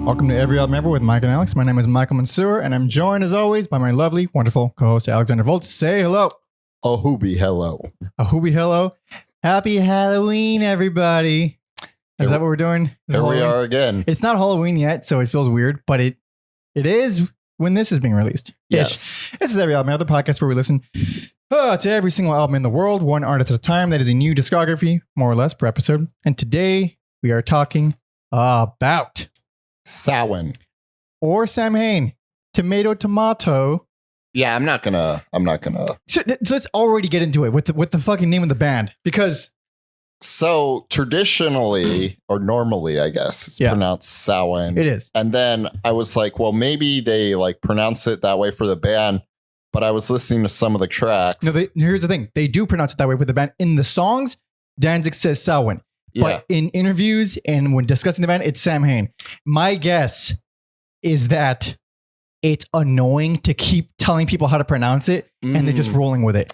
Welcome to Every Album Ever with Mike and Alex. My name is Michael Mansour, and I'm joined as always by my lovely, wonderful co-host Alexander Volz. Say hello. A hooby hello. A hooby hello. Happy Halloween, everybody. Is that what we're doing? Here we are again. It's not Halloween yet, so it feels weird, but it is when this is being released. Yes. This is Every Album Ever, the podcast where we listen to every single album in the world, one artist at a time. That is a new discography, more or less, per episode. And today we are talking about Samhain. Or Samhain. Tomato. Yeah, I'm not gonna. So let's already get into it with the fucking name of the band, because So traditionally, or normally, I guess, it's pronounced Samhain. it is. And then I was like, well, maybe they like pronounce it that way for the band. But I was listening to some of the tracks. No, here's the thing. They do pronounce it that way with the band. In the songs, Danzig says Samhain. Yeah. But in interviews and when discussing the band, it's Samhain. My guess is that it's annoying to keep telling people how to pronounce it, and they're just rolling with it.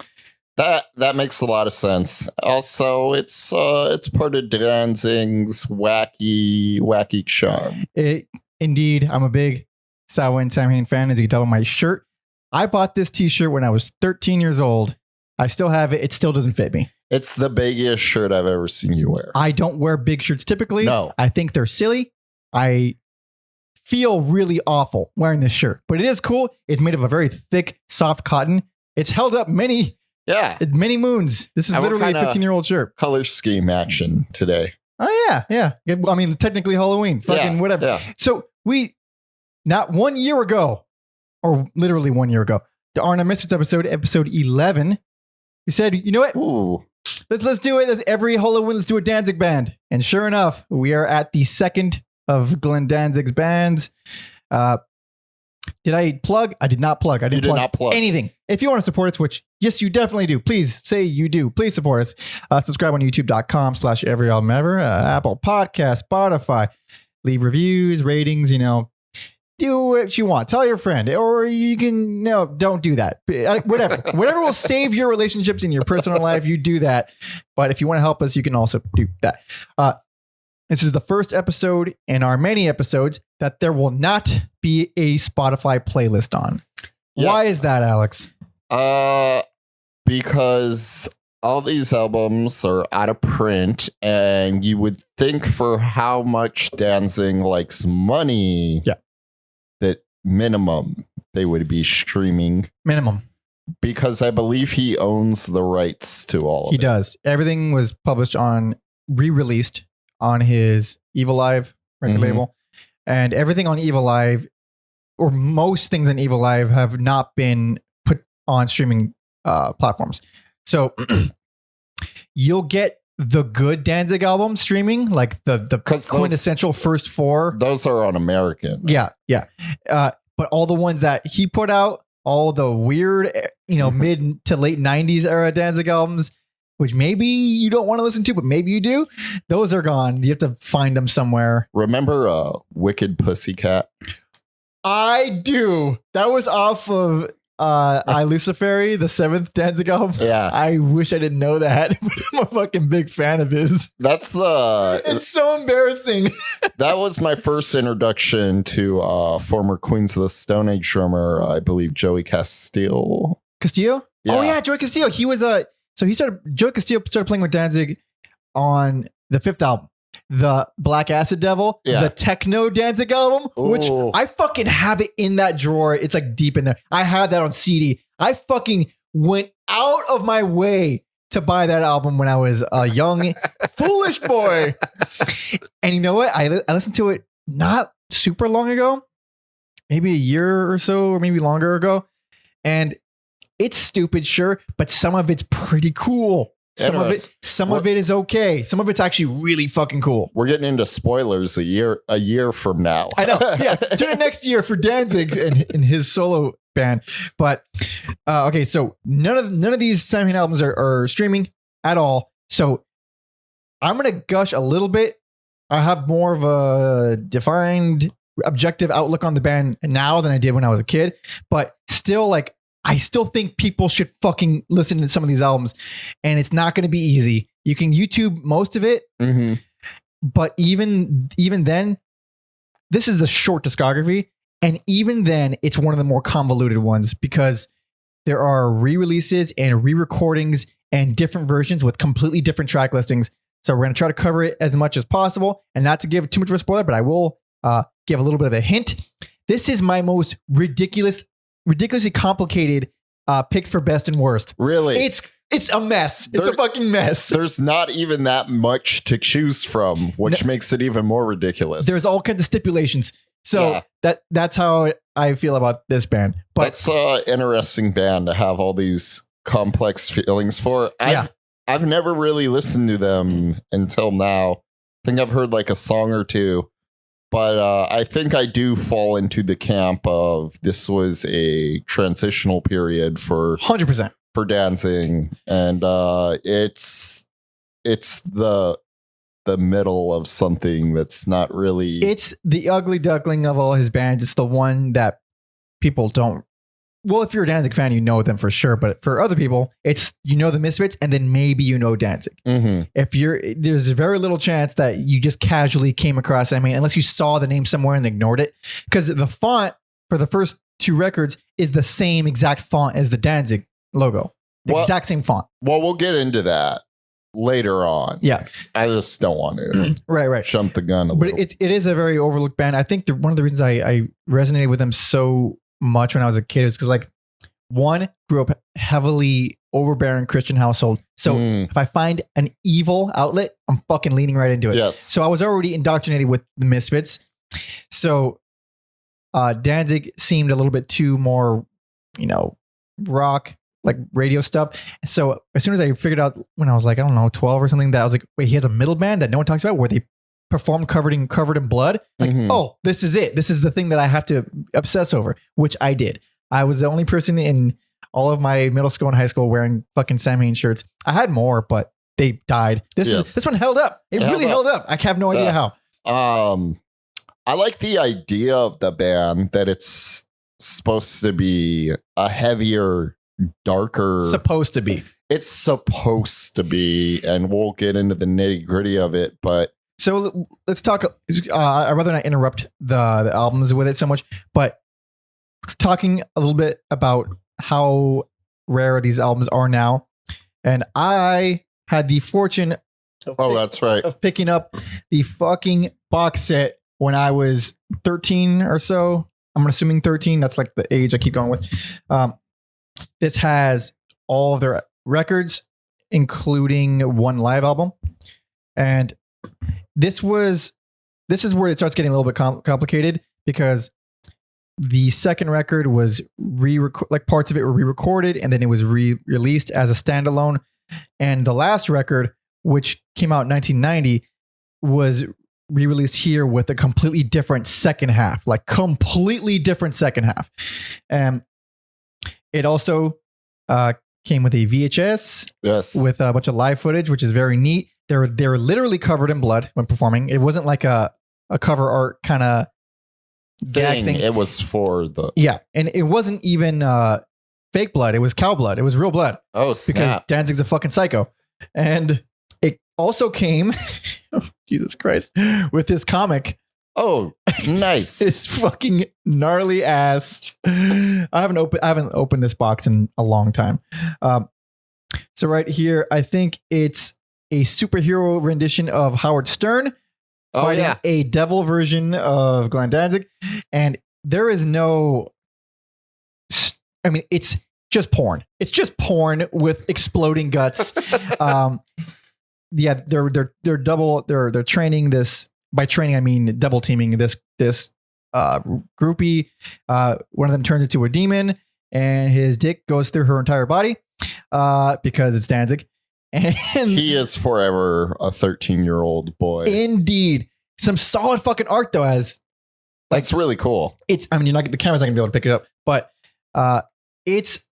That makes a lot of sense. Also, it's part of Danzig's wacky charm. Indeed, I'm a big Samhain fan, as you can tell by my shirt. I bought this t-shirt when I was 13 years old. I still have it. It still doesn't fit me. It's the biggest shirt I've ever seen you wear. I don't wear big shirts typically. No. I think they're silly. I feel really awful wearing this shirt, but it is cool. It's made of a very thick, soft cotton. It's held up many moons. This is literally a 15-year-old shirt. Color scheme action today. Oh, yeah. I mean, technically Halloween. Fucking whatever. Yeah. So not 1 year ago, or literally 1 year ago, the Unholy Misfits episode 11, we said, you know what? Ooh. Let's do it. Every Halloween, let's do a Danzig band. And sure enough, we are at the second of Glenn Danzig's bands. Did I plug? I did not plug. I didn't plug anything. If you want to support us, which yes, you definitely do. Please say you do. Please support us. Subscribe on youtube.com/everyalbumever, Apple Podcast, Spotify. Leave reviews, ratings, do what you want. Tell your friend, or you can, don't do that. Whatever will save your relationships in your personal life, you do that. But if you want to help us, you can also do that. This is the first episode in our many episodes that there will not be a Spotify playlist on. Yeah. Why is that, Alex? Because all these albums are out of print, and you would think for how much Danzig likes money, that minimum they would be streaming. Minimum. Because I believe he owns the rights to all of it. He does. Everything was published re-released on his Evil Live record label, and everything on Evil Live, or most things on Evil Live, have not been put on streaming platforms. So you'll get the good Danzig albums streaming, like the quintessential first four. Those are on American. Yeah. But all the ones that he put out, all the weird, mid to late 90s era Danzig albums, which maybe you don't want to listen to, but maybe you do, those are gone. You have to find them somewhere. Remember Wicked Pussycat? I do. That was off of I Luciferi, the 7th Danzig album. Yeah. I wish I didn't know that, but I'm a fucking big fan of his. It's so embarrassing. That was my first introduction to former Queens of the Stone Age drummer, I believe Joey Castillo. Castillo? Yeah. Oh yeah, Joey Castillo. He was Joey Castillo started playing with Danzig on the 5th album, the Black Acid Devil, the techno Danzig album, which I fucking have it in that drawer. It's like deep in there. I had that on CD. I fucking went out of my way to buy that album when I was a young, foolish boy. And you know what? I listened to it not super long ago, maybe a year or so, or maybe longer ago. And it's stupid, sure, but some of it's pretty cool. Some of it is okay. Some of it's actually really fucking cool. We're getting into spoilers a year from now. I know. Yeah. Tune in next year for Danzig and his solo band. But okay, so none of these Samhain albums are streaming at all. So I'm gonna gush a little bit. I have more of a defined, objective outlook on the band now than I did when I was a kid. But still, I still think people should fucking listen to some of these albums, and it's not going to be easy. You can YouTube most of it, but even then, this is a short discography. And even then, it's one of the more convoluted ones because there are re-releases and re-recordings and different versions with completely different track listings. So we're going to try to cover it as much as possible and not to give too much of a spoiler, but I will give a little bit of a hint. This is my most ridiculously complicated picks for best and worst. Really? It's a mess. It's a fucking mess. There's not even that much to choose from, which makes it even more ridiculous. There's all kinds of stipulations. So that's how I feel about this band. But that's an interesting band to have all these complex feelings for. I've never really listened to them until now. I think I've heard like a song or two, but I think I do fall into the camp of this was a transitional period for 100% for Danzig, and it's the middle of something that's not really. It's the ugly duckling of all his bands. It's the one that people don't. Well, if you're a Danzig fan, you know them for sure. But for other people, it's the Misfits, and then maybe Danzig. Mm-hmm. There's very little chance that you just casually came across. I mean, unless you saw the name somewhere and ignored it, because the font for the first two records is the same exact font as the Danzig logo, exact same font. Well, we'll get into that later on. Yeah, I just don't want to right jump the gun a little. But it is a very overlooked band. I think one of the reasons I resonated with them so much when I was a kid is because, like, one, grew up heavily overbearing Christian household. So if I find an evil outlet, I'm fucking leaning right into it. Yes. So I was already indoctrinated with the Misfits. So Danzig seemed a little bit too more, rock, like radio stuff. So as soon as I figured out when I was like, I don't know, 12 or something, that I was like, wait, he has a middle band that no one talks about where they perform covered in blood. Like, oh, this is it. This is the thing that I have to obsess over, which I did. I was the only person in all of my middle school and high school wearing fucking Samhain shirts. I had more, but they died. This one held up. It really held up. I have no idea how. I like the idea of the band that it's supposed to be a heavier, darker. Supposed to be. It's supposed to be, and we'll get into the nitty gritty of it, but. So let's talk. I'd rather not interrupt the albums with it so much, but talking a little bit about how rare these albums are now. And I had the fortune of picking up the fucking box set when I was 13 or so. I'm assuming 13. That's like the age I keep going with. This has all of their records, including one live album. And this is where it starts getting a little bit complicated because the second record was like parts of it were re-recorded and then it was re-released as a standalone. And the last record, which came out in 1990, was re-released here with a completely different second half, like completely different second half. It also came with a VHS with a bunch of live footage, which is very neat. They were literally covered in blood when performing. It wasn't like a cover art kind of gag thing. It was for the and it wasn't even fake blood. It was cow blood. It was real blood. Oh, snap! Because Danzig's a fucking psycho, and it also came, Jesus Christ, with this comic. Oh, nice! This fucking gnarly ass. I haven't opened this box in a long time. So right here, I think it's a superhero rendition of Howard Stern fighting a devil version of Glenn Danzig. And there is no, I mean, it's just porn. It's just porn with exploding guts. They're training this, by training, I mean, double teaming this groupie. One of them turns into a demon and his dick goes through her entire body because it's Danzig. And he is forever a 13-year-old boy. Indeed. Some solid fucking art though, as like, that's really cool. The camera's not gonna be able to pick it up, but it's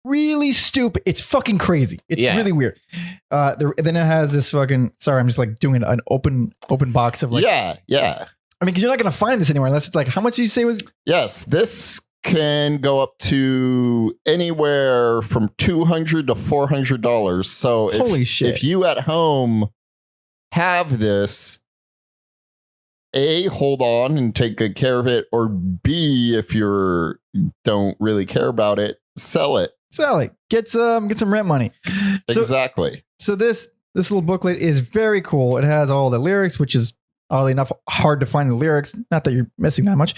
really stupid. It's fucking crazy. It's really weird. Then it has this fucking, sorry, I'm just like doing an open box of like, yeah. I mean, cause you're not gonna find this anywhere unless it's like, how much did you say was? Yes, this can go up to anywhere from $200 to $400. So holy shit. If you at home have this A, hold on and take good care of it, or B, if you don't really care about it, sell it. Get some rent money. Exactly. So this little booklet is very cool. It has all the lyrics, which is oddly enough hard to find the lyrics. Not that you're missing that much.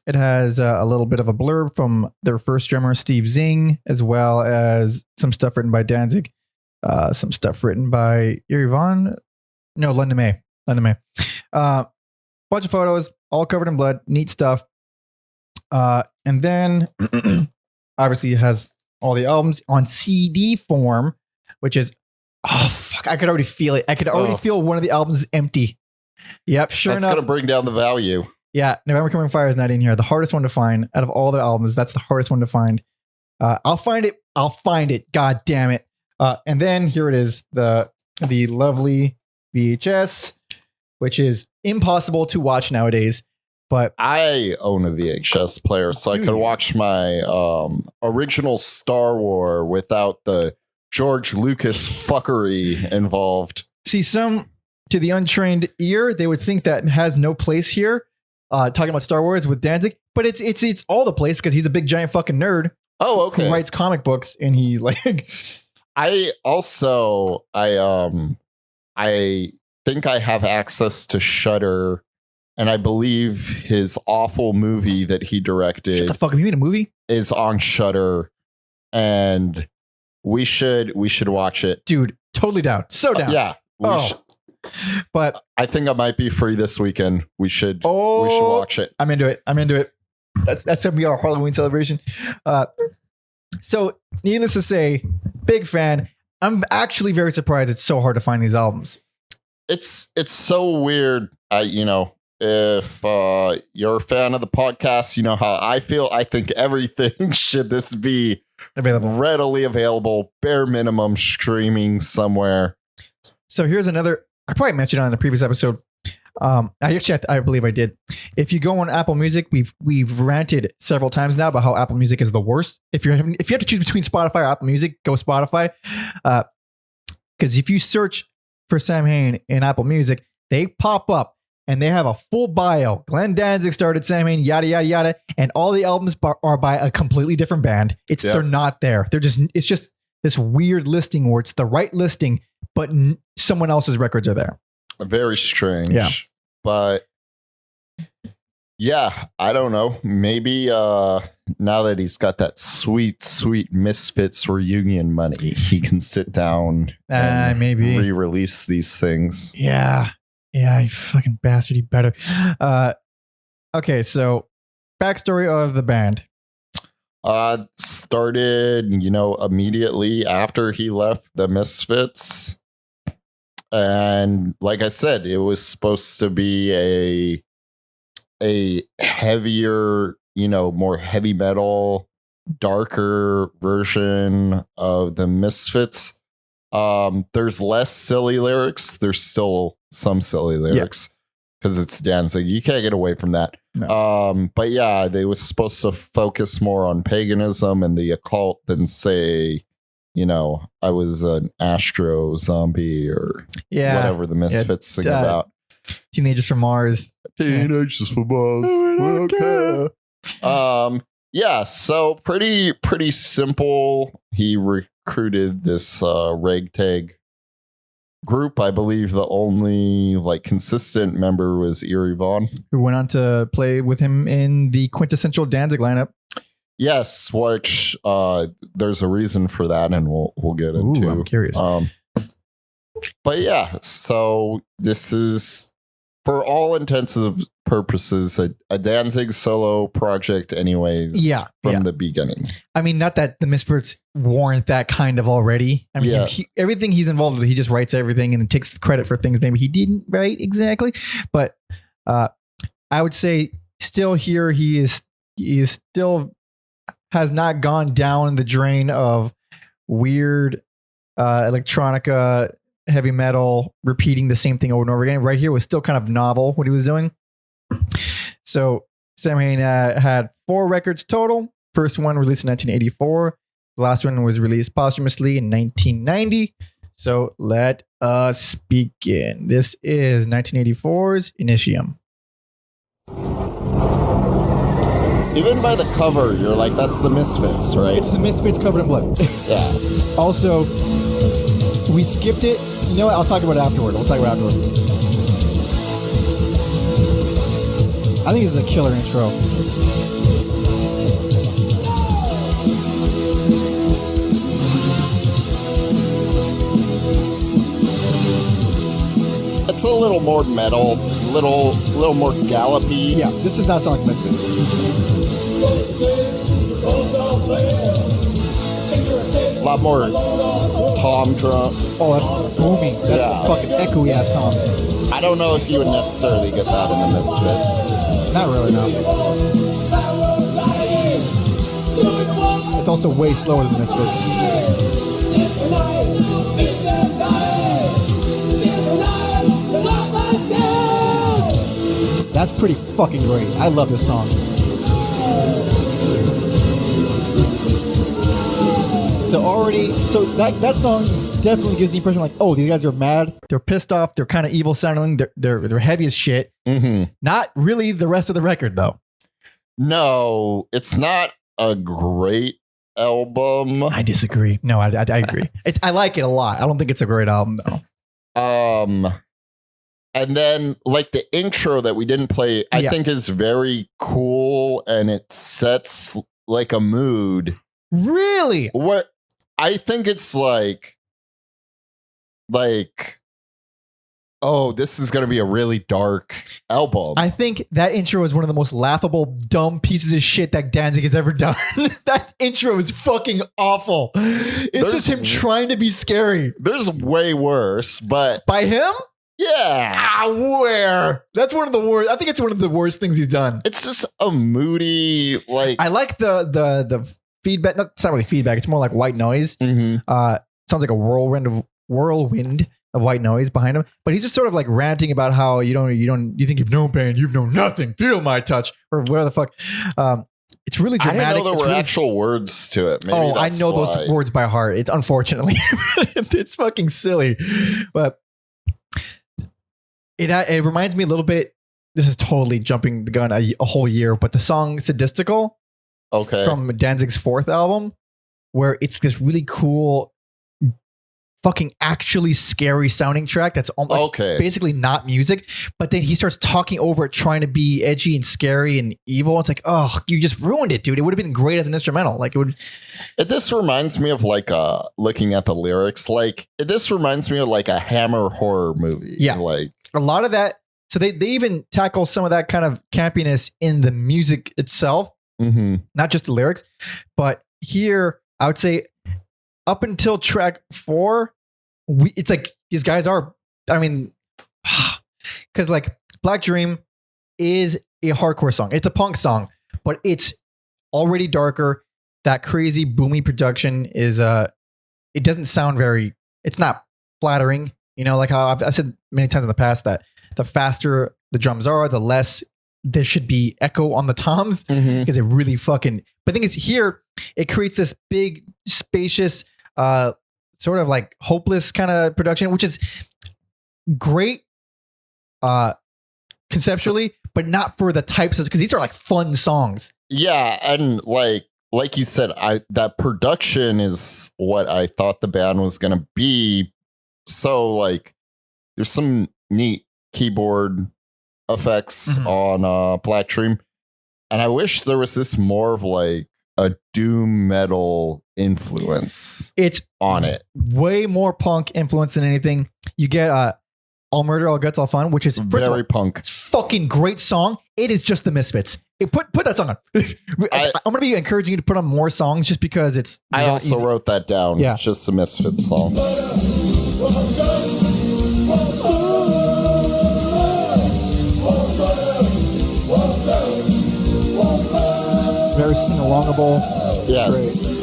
It has a little bit of a blurb from their first drummer, Steve Zing, as well as some stuff written by Danzig, some stuff written by London May. Bunch of photos, all covered in blood. Neat stuff. And then obviously it has all the albums on CD form, which is, oh, fuck. I could already feel it. I could already feel one of the albums is empty. Yep, sure enough. That's going to bring down the value. Yeah, November Coming Fire is not in here. The hardest one to find out of all the albums. That's the hardest one to find. I'll find it. God damn it. And then here it is, the lovely VHS, which is impossible to watch nowadays. But I own a VHS player, so I could watch my original Star Wars without the George Lucas fuckery involved. See, to the untrained ear, they would think that has no place here. Talking about Star Wars with Danzig, but it's all the place because he's a big giant fucking nerd. Oh, okay. Who writes comic books, and he I think I have access to Shudder, and I believe his awful movie that he directed. Shut the fuck up! You mean a movie? Is on Shudder, and we should watch it, dude. Totally down. So down. Yeah. But I think I might be free this weekend. We should watch it. I'm into it. That's gonna be our Halloween celebration. So needless to say, big fan. I'm actually very surprised it's so hard to find these albums. It's so weird. If you're a fan of the podcast, you know how I feel. I think everything should this be readily available, bare minimum streaming somewhere. So here's another. I probably mentioned it on the previous episode. I believe I did. If you go on Apple Music, we've ranted several times now about how Apple Music is the worst. If you have to choose between Spotify or Apple Music, go Spotify. Because if you search for Samhain in Apple Music, they pop up and they have a full bio. Glenn Danzig started Samhain, yada yada yada, and all the albums are by a completely different band. They're not there. It's just this weird listing where it's the right listing, but someone else's records are there. Very strange. Yeah. But yeah, I don't know. Maybe now that he's got that sweet Misfits reunion money, he can sit down and maybe re-release these things. Yeah, you fucking bastard. You better. Okay, so backstory of the band. Started, immediately after he left the Misfits. And like I said, it was supposed to be a heavier, more heavy metal, darker version of the Misfits. There's less silly lyrics. There's still some silly lyrics because it's Danzig. You can't get away from that. No. But yeah, they were supposed to focus more on paganism and the occult than say, I was an Astro zombie or whatever the Misfits sing about. Teenagers from Mars. Teenagers from Mars. Okay. So pretty simple. He recruited this ragtag group. I believe the only consistent member was Eerie Von, who went on to play with him in the quintessential Danzig lineup. Yes, which there's a reason for that, and we'll get into. I'm curious. But yeah, so this is, for all intents and purposes, a Danzig solo project, anyways. Yeah, from the beginning. I mean, not that the Misfits warrant that kind of already. I mean, everything he's involved with, he just writes everything and takes credit for things maybe he didn't write exactly. But I would say, still here, he is still has not gone down the drain of weird electronica, heavy metal, repeating the same thing over and over again. Right here was still kind of novel what he was doing. So Samhain had 4 records total. First one released in 1984. The last one was released posthumously in 1990. So let us begin. This is 1984's Initium. Even by the cover, you're like, that's the Misfits, right? It's the Misfits covered in blood. Yeah. Also, we skipped it. You know what? I'll talk about it afterward. I think this is a killer intro. It's a little more metal, little more gallopy. Yeah, this does not sound like Misfits. A lot more tom drum. Oh, that's booming. That's fucking echoey ass toms. I don't know if you would necessarily get that in the Misfits. Not really, no. It's also way slower than the Misfits. That's pretty fucking great. I love this song. So that song definitely gives the impression like, oh, these guys are mad. They're pissed off. They're kind of evil sounding. They're heavy as shit. Mm-hmm. Not really the rest of the record though. No, it's not a great album. I disagree. No, I agree. I like it a lot. I don't think it's a great album though. And then like the intro that we didn't play, I think is very cool and it sets like a mood. Really? What I think it's like, oh, this is going to be a really dark album. I think that intro is one of the most laughable, dumb pieces of shit that Danzig has ever done. That intro is fucking awful. It's just him trying to be scary. There's way worse, but... By him? Yeah. Where? That's one of the worst. I think it's one of the worst things he's done. It's just a moody, like... I like the feedback. It's not really feedback. It's more like white noise. Mm-hmm. Sounds like a whirlwind of white noise behind him, but he's just sort of like ranting about how you think you've known pain, you've known nothing, feel my touch, or whatever the fuck. It's really dramatic. I didn't know there were actual words to it. Maybe I know those words by heart. It's unfortunately, it's fucking silly, but it reminds me a little bit. This is totally jumping the gun a whole year, but the song "Sadistical," from Danzig's fourth album, where it's this really cool, fucking actually scary sounding track that's almost basically not music, but then he starts talking over it, trying to be edgy and scary and evil. It's like, oh, you just ruined it, dude. It would have been great as an instrumental. Like it would. This reminds me of like looking at the lyrics. Like this reminds me of like a Hammer horror movie. Yeah, like a lot of that. So they even tackle some of that kind of campiness in the music itself, not just the lyrics, but here I would say, up until track 4, it's like these guys are, I mean, because like Black Dream is a hardcore song. It's a punk song, but it's already darker. That crazy boomy production is, it doesn't sound very, it's not flattering. You know, like how I've said many times in the past that the faster the drums are, the less there should be echo on the toms because it really fucking, but the thing is here, it creates this big, spacious, sort of like hopeless kind of production, which is great conceptually, but not for the types of, because these are like fun songs. Yeah. And like you said, that production is what I thought the band was going to be. So like there's some neat keyboard effects on Black Dream. And I wish there was this more of like a doom metal influence. It's on it. Way more punk influence than anything. You get All Murder, All Guts, All Fun, which is very punk. It's fucking great song. It is just the Misfits. Put that song on. I'm going to be encouraging you to put on more songs just because it's I also easy. Wrote that down. Yeah. It's just the Misfits song. Very sing-alongable. Yes. Great.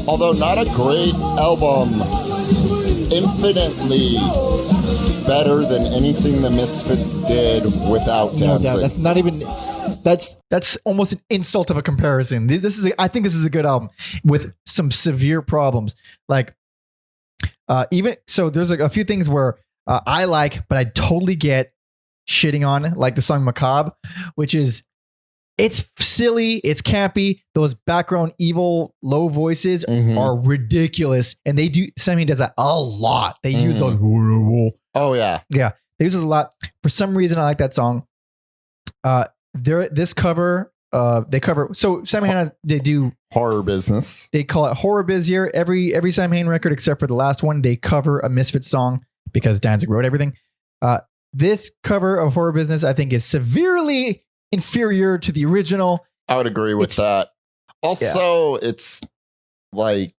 Although not a great album, infinitely better than anything the Misfits did without Danzig. No, That's almost an insult of a comparison. I think this is a good album with some severe problems. Like, even so, there's like a few things where I like, but I totally get shitting on, like the song Macabre, which is, it's silly, it's campy. Those background evil low voices are ridiculous, and Samhain does that a lot. They use those. Oh yeah, yeah. They use this a lot. For some reason, I like that song. This cover, they cover. So Samhain, they do horror business. They call it horror biz here. Every Samhain record except for the last one, they cover a Misfits song because Danzig wrote everything. This cover of Horror Business, I think, is severely inferior to the original. I would agree with that. Also, it's like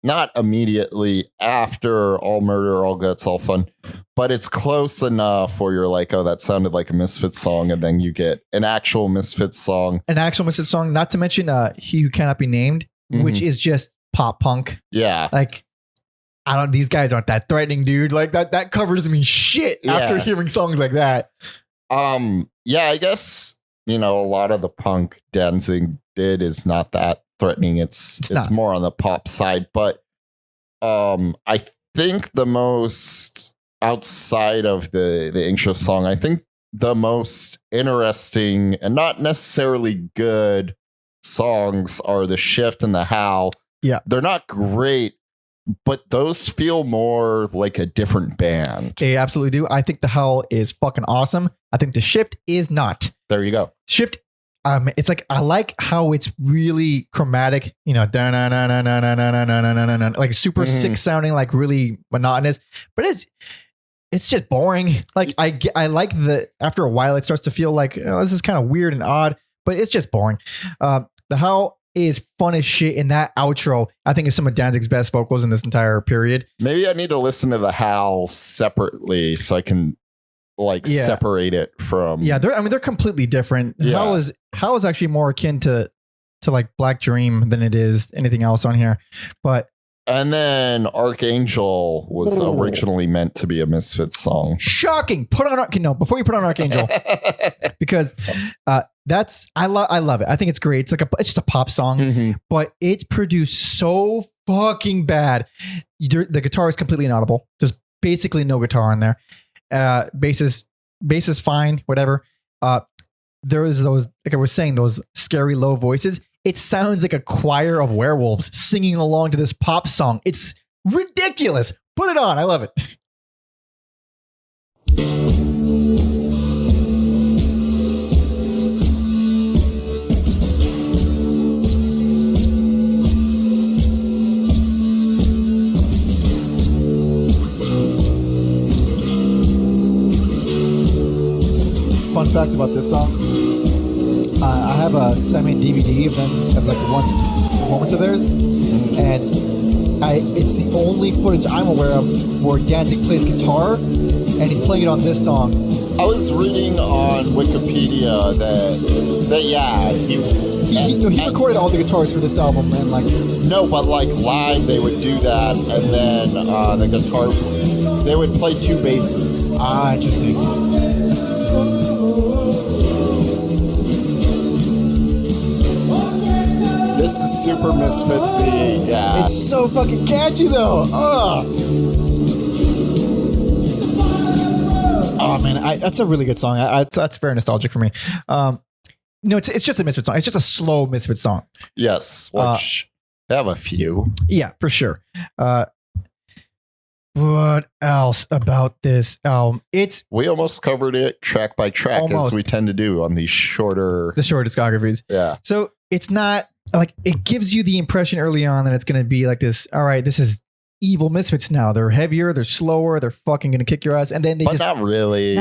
not immediately after All Murder, All Guts, All Fun, but it's close enough where you're like, oh, that sounded like a Misfits song, and then you get an actual Misfits song. Not to mention He Who Cannot Be Named, which is just pop punk. Yeah. Like, these guys aren't that threatening, dude. Like that cover doesn't mean shit after hearing songs like that. Yeah, I guess, a lot of the punk Danzig did is not that threatening. It's more on the pop side, but I think the most, outside of the intro song, I think the most interesting and not necessarily good songs are The Shift and The Howl. Yeah. They're not great, but those feel more like a different band. They absolutely do. I think The Howl is fucking awesome. I think The Shift is not. There you go. Shift, it's like, I like how it's really chromatic, like super sick sounding, like really monotonous, but it's just boring. Like I like after a while it starts to feel like, this is kind of weird and odd, but it's just boring. The Howl is fun as shit, in that outro I think is some of Danzig's best vocals in this entire period. Maybe I need to listen to The Howl separately so I can separate it from. Yeah, they're completely different. Yeah. Howl is actually more akin to like Black Dream than it is anything else on here. And then Archangel was originally meant to be a Misfits song. Shocking. Before you put on Archangel, because I love it. I think it's great. It's just a pop song, but it's produced so fucking bad. The guitar is completely inaudible. There's basically no guitar in there. Bass is fine, whatever. There is those, like I was saying, those scary low voices. It sounds like a choir of werewolves singing along to this pop song. It's ridiculous. Put it on. I love it. Fun fact about this song. I have a Samhain DVD of them, of like one performance of theirs, and it's the only footage I'm aware of where Danzig plays guitar, and he's playing it on this song. I was reading on Wikipedia that he recorded all the guitars for this album, and but live they would do that, and then the guitar they would play two basses. Interesting. This is super Misfitsy. Yeah. It's so fucking catchy though. Oh man, that's a really good song. That's very nostalgic for me. It's just a Misfits song. It's just a slow Misfits song. Yes, which they have a few. Yeah, for sure. What else about this album? We almost covered it track by track, as we tend to do on these shorter discographies. Yeah. So it's not like, it gives you the impression early on that it's going to be like this. All right, this is evil Misfits now. They're heavier, they're slower, they're fucking going to kick your ass, and then not really.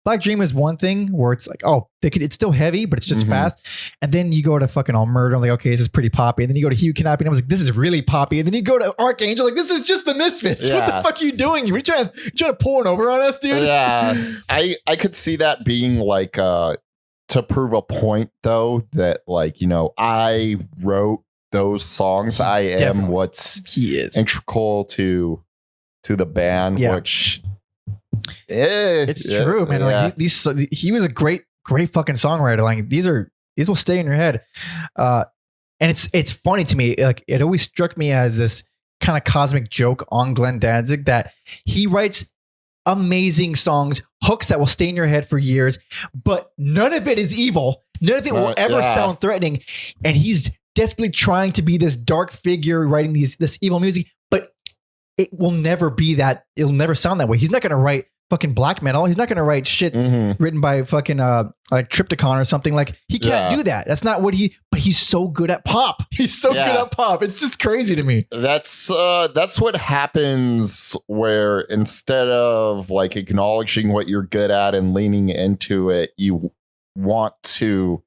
Black Dream is one thing where it's like, it's still heavy, but it's just fast. And then you go to fucking All Murder, I'm like, okay, this is pretty poppy. And then you go to He Who Cannot Be Named, I was like, this is really poppy. And then you go to Archangel, like, this is just the Misfits. Yeah. What the fuck are you doing? You trying to pull one over on us, dude? Yeah, I could see that being like to prove a point, though, that I wrote those songs. I am he is integral to the band, which. It's true, man. Yeah. He was a great great fucking songwriter. Like these will stay in your head. And it's funny to me. Like it always struck me as this kind of cosmic joke on Glenn Danzig that he writes amazing songs, hooks that will stay in your head for years, but none of it is evil. None of it will ever sound threatening. And he's desperately trying to be this dark figure writing this evil music, but it will never be that. It'll never sound that way. He's not going to write fucking black metal. He's not going to write shit written by fucking like Triptychon or something. Like he can't do that. That's not what but he's so good at pop. He's so good at pop. It's just crazy to me. That's what happens where instead of like acknowledging what you're good at and leaning into it, you want to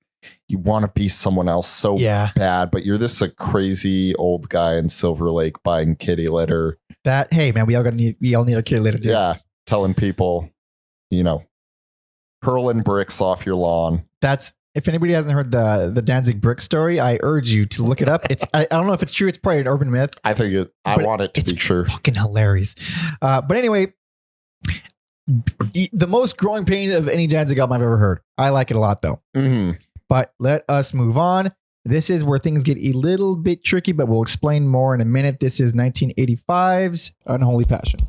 be someone else so bad, but you're a crazy old guy in Silver Lake buying kitty litter. Hey man, we all need a kitty litter. Dude. Yeah. Telling people, hurling bricks off your lawn. If anybody hasn't heard the Danzig brick story, I urge you to look it up. I don't know if it's true. It's probably an urban myth. I think I want it to be true. Fucking hilarious. But anyway, the most growing pain of any Danzig album I've ever heard. I like it a lot though. Mm-hmm. But let us move on. This is where things get a little bit tricky, but we'll explain more in a minute. This is 1985's Unholy Passion.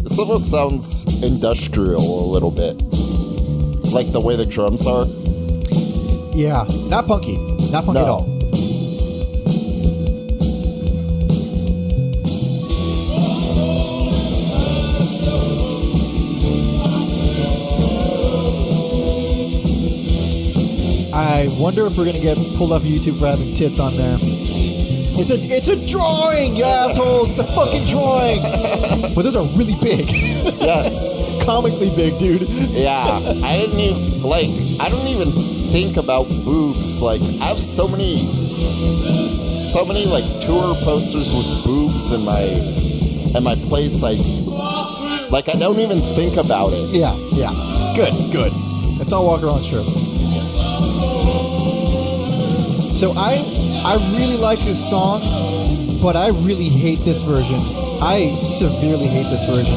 This almost sounds industrial a little bit. Like the way the drums are. Yeah, not punky. Not punky at all. I wonder if we're going to get pulled off of YouTube for having tits on there. It's a drawing, you assholes. It's a fucking drawing. But those are really big. Yes. Comically big, dude. Yeah. I don't even think about boobs. Like, I have so many like tour posters with boobs in my place. I don't even think about it. Yeah. Good. Let's all walk around strip. So I really like this song, but I really hate this version. I severely hate this version.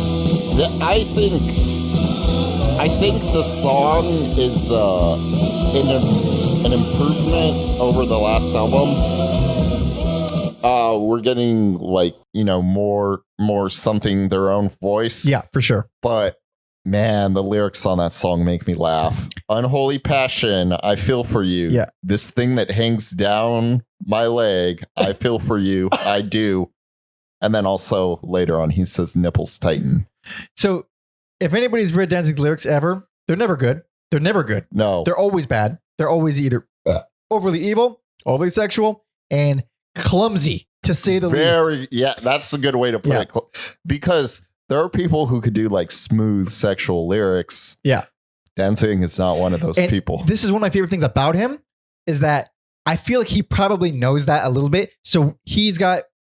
I think the song is an improvement over the last album. We're getting more something their own voice. Yeah, for sure. But man, the lyrics on that song make me laugh. Unholy passion, I feel for you. Yeah. This thing that hangs down my leg, I feel for you. I do. And then also later on, he says nipples tighten. So if anybody's read Danzig's lyrics ever, they're never good. They're never good. No. They're always bad. They're always either overly evil, overly sexual, and clumsy, to say the least. Yeah, that's a good way to put it. Because there are people who could do like smooth sexual lyrics. Yeah. Danzig is not one of those people. This is one of my favorite things about him is that I feel like he probably knows that a little bit. So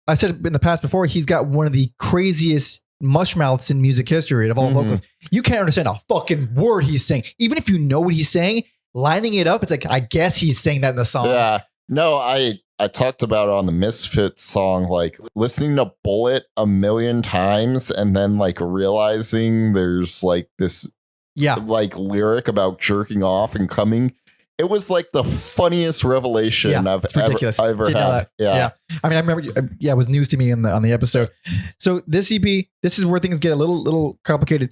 I said in the past before, he's got one of the craziest mush mouths in music history of all vocals. You can't understand a fucking word he's saying. Even if you know what he's saying, lining it up, it's like, I guess he's saying that in the song. Yeah. No, I talked about it on the Misfits song, like listening to Bullet a million times and then like realizing there's like this like lyric about jerking off and coming. It was like the funniest revelation I've ever had. Yeah. I mean, I remember, it was news to me on the episode. So this EP, this is where things get a little complicated.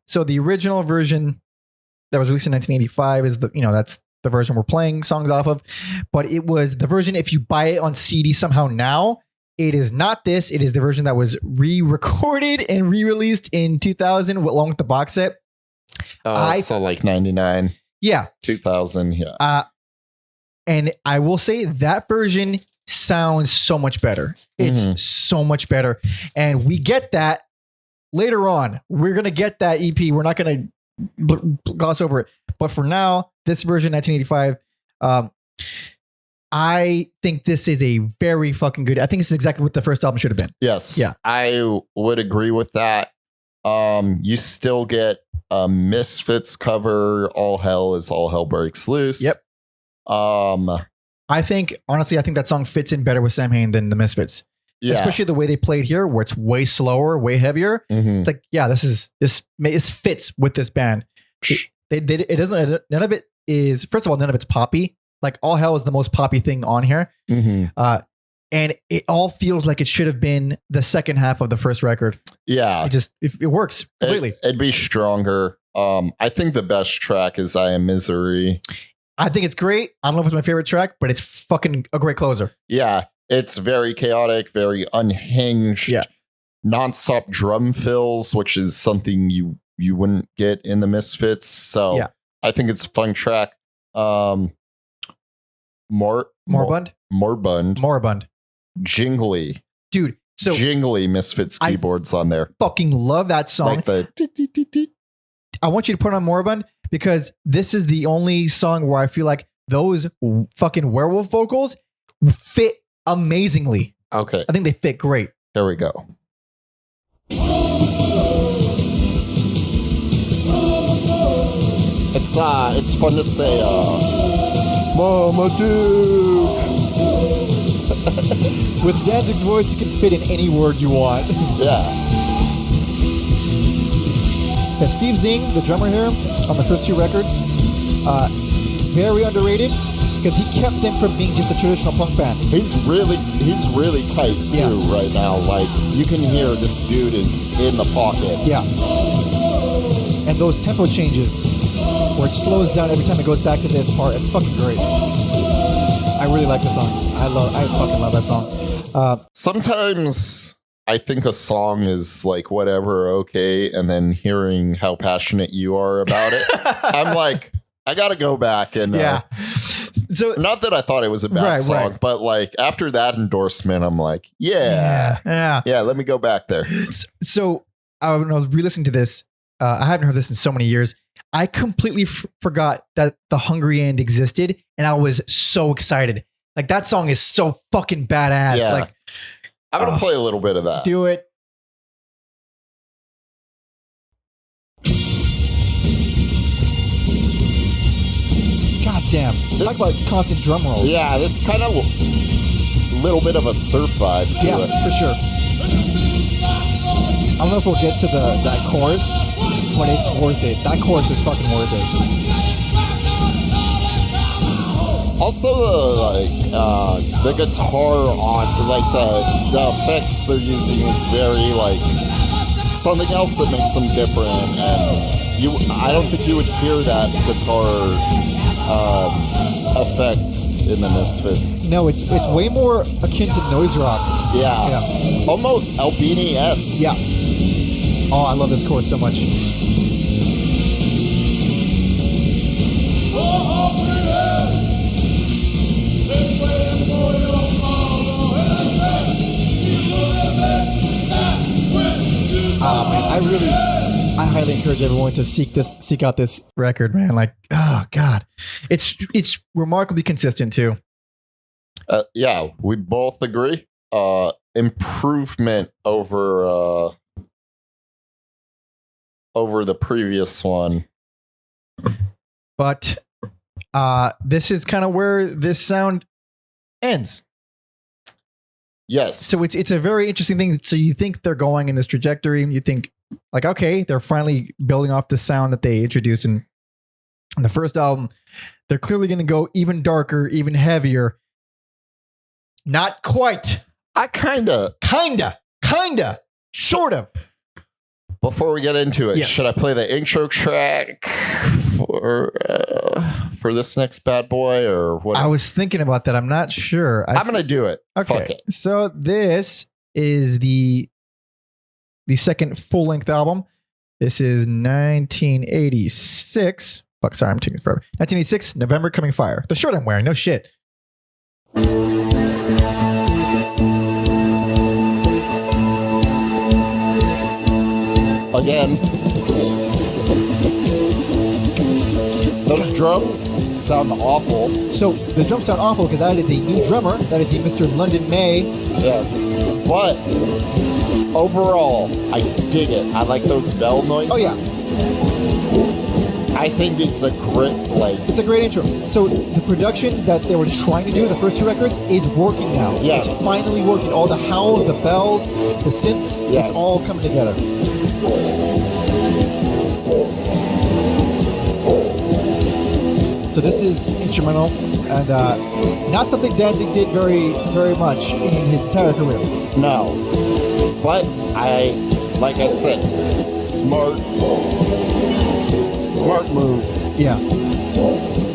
So the original version that was released in 1985 is that's the version we're playing songs off of, but it was the version, if you buy it on CD somehow now, it is not this. It is the version that was re-recorded and re-released in 2000 along with the box set. So like 99. Yeah. 2000. Yeah. And I will say that version sounds so much better. It's so much better. And we get that later on. We're going to get that EP. We're not going to gloss over it. But for now, this version, 1985, I think this is a very fucking good. I think this is exactly what the first album should have been. Yes. Yeah. I would agree with that. You still get a Misfits cover. All hell breaks loose. Yep. I think that song fits in better with Samhain than the Misfits. especially the way they played here, where it's way slower, way heavier. It's like, yeah, this fits with this band. It doesn't. None of it is. First of all, none of it's poppy. Like All Hell is the most poppy thing on here, and it all feels like it should have been the second half of the first record. Yeah, it works completely. It'd be stronger. I think the best track is I Am Misery. I think it's great. I don't know if it's my favorite track, but it's fucking a great closer. Yeah, it's very chaotic, very unhinged. Yeah, nonstop drum fills, which is something you wouldn't get in the Misfits. So yeah. I think it's a fun track. Moribund. Jingly. Dude, so Jingly Misfits keyboards on there. Fucking love that song. Like the I want you to put on Moribund because this is the only song where I feel like those fucking werewolf vocals fit amazingly. Okay. I think they fit great. Here we go. It's fun to say Mama Duke. With Danzig's voice, you can fit in any word you want. Yeah. Steve Zing, the drummer here on the first two records, very underrated because he kept them from being just a traditional punk band. He's really tight too right now. Like you can hear this dude is in the pocket. Yeah. And those tempo changes where it slows down every time it goes back to this part, it's fucking great. I really like the song. I fucking love that song. Sometimes I think a song is like whatever, okay, and then hearing how passionate you are about it, I'm like, I gotta go back and So not that I thought it was a bad song, but like after that endorsement, I'm like, yeah, let me go back there. So when I was re-listening to this, I haven't heard this in so many years. I completely forgot that the Hungry End existed, and I was so excited. Like that song is so fucking badass. Yeah. Like I'm gonna play a little bit of that. Do it. God damn. Talk about constant drum rolls. Yeah, this is kind of a little bit of a surf vibe to it. For sure. I don't know if we'll get to that chorus, but it's worth it. That chorus is fucking worth it. Also, the guitar on, like the effects they're using is very like something else that makes them different. And I don't think you would hear that guitar effect in the Misfits. No, it's way more akin to noise rock. Yeah. Almost Albini-esque. Yeah. Oh, I love this chorus so much. I highly encourage everyone to seek out this record, man. Like, oh God, it's remarkably consistent too. Yeah, we both agree. Improvement over the previous one. But this is kind of where this sound ends. Yes. So it's a very interesting thing. So you think they're going in this trajectory, and you think like, okay, they're finally building off the sound that they introduced in the first album. They're clearly going to go even darker, even heavier. Not quite. I kinda, sort of. Before we get into it, should I play the intro track for this next bad boy or what? I was thinking about that. I'm not sure. I'm gonna do it. Okay. Fuck it. So this is the second full length album. This is 1986. Fuck, sorry, I'm taking it forever. 1986, November Coming Fire. The shirt I'm wearing. No shit. Again, those drums sound awful. So the drums sound awful because that is a new drummer. That is a Mr. London May. Yes, but overall, I dig it. I like those bell noises. Oh yeah. I think it's a great intro. So the production that they were trying to do, the first two records, is working now. Yes. It's finally working. All the howls, the bells, the synths, yes. It's all coming together. So this is instrumental, and not something Danzig did very, very much in his entire career. No. But like I said, smart move. Yeah.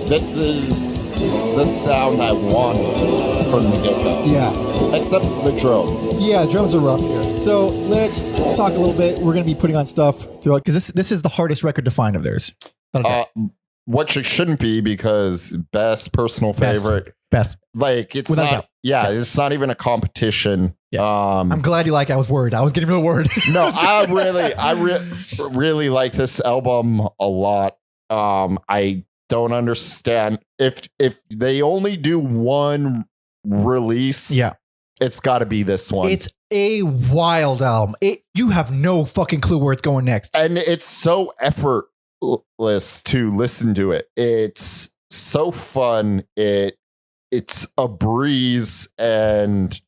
This is the sound I wanted from the get-go. Yeah. Except the drums. Yeah, drums are rough here. So let's talk a little bit. We're going to be putting on stuff throughout, because this is the hardest record to find of theirs. Which it shouldn't be, because best personal favorite. Best. Like, it's without not, it's not even a competition. Yeah. I'm glad you like it. I was worried. I was getting real worried. No, I really like this album a lot. I don't understand if they only do one release. Yeah, it's got to be this one. It's a wild album. You have no fucking clue where it's going next, and it's so effortless to listen to it. It's so fun. It's a breeze, and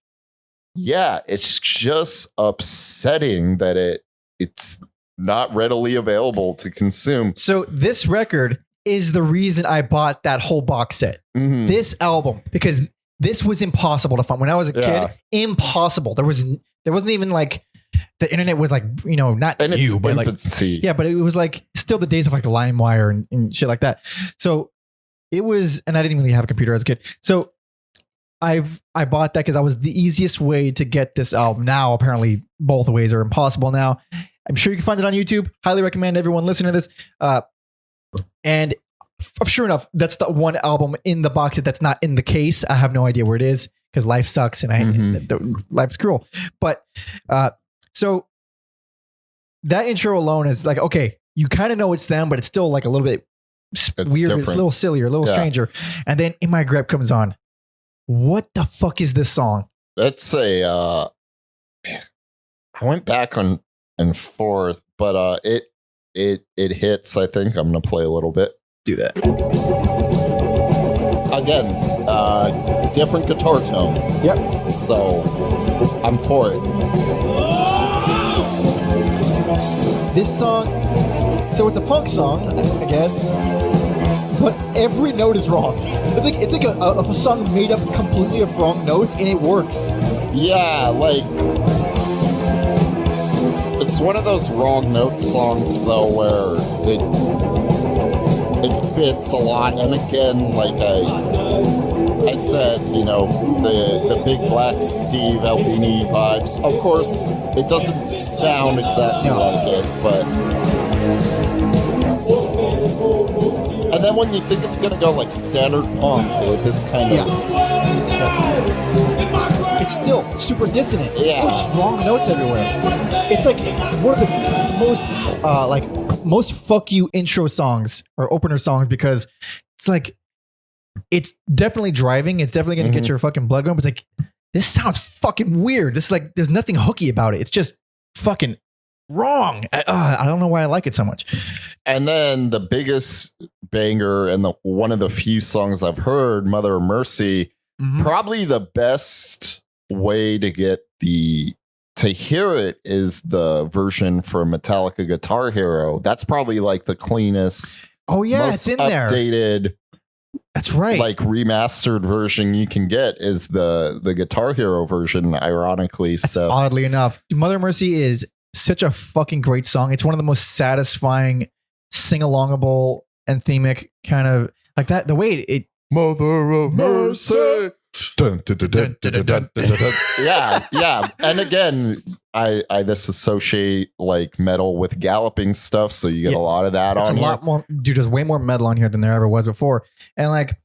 yeah, it's just upsetting that it's not readily available to consume. So this record is the reason I bought that whole box set. Mm-hmm. This album, because this was impossible to find when I was a kid. Impossible. There wasn't even like the internet was like, not and new, but infancy. like, yeah, but it was like still the days of like LimeWire and shit like that. So it was, and I didn't really have a computer as a kid. So I bought that because that was the easiest way to get this album. Now, apparently both ways are impossible now. I'm sure you can find it on YouTube. Highly recommend everyone listening to this. And sure enough, that's the one album in the box set that's not in the case. I have no idea where it is because life sucks and life's cruel. But so that intro alone is like, okay, you kind of know it's them, but it's still like a little bit weird. Different. It's a little sillier, a little stranger. And then In My Grip comes on. What the fuck is this song? That's I went back on and forth, but it hits. I think I'm gonna play a little bit. Do that again. Different guitar tone. Yep. So I'm for it. This song, so it's a punk song, I guess, but every note is wrong. It's like a song made up completely of wrong notes, and it works. Yeah, like it's one of those wrong notes songs though, where it fits a lot. And again, like I said, the Big Black Steve Albini vibes. Of course, it doesn't sound exactly like it, but. And then when you think it's gonna go like standard punk, this kind of it's still super dissonant. Yeah. It's still just wrong notes everywhere. It's like one of the most fuck you intro songs or opener songs, because it's like it's definitely driving. It's definitely gonna get your fucking blood going. But it's like, this sounds fucking weird. This is like, there's nothing hooky about it. It's just fucking wrong. I don't know why I like it so much. And then the biggest banger and one of the few songs I've heard, Mother of Mercy, probably the best way to get to hear it is the version from Metallica Guitar Hero. That's probably like the cleanest. Oh yeah, it's in there. Updated. That's right. Like remastered version you can get is the Guitar Hero version, ironically. So oddly enough, Mother of Mercy is such a fucking great song. It's one of the most satisfying, sing-alongable, anthemic kind of like that. The way it Mother of Mercy. Dun, dun, dun, dun, dun, dun, dun, dun. Yeah. And again, I disassociate like metal with galloping stuff, so you get a lot of that on here. A lot more, dude. There's way more metal on here than there ever was before. And like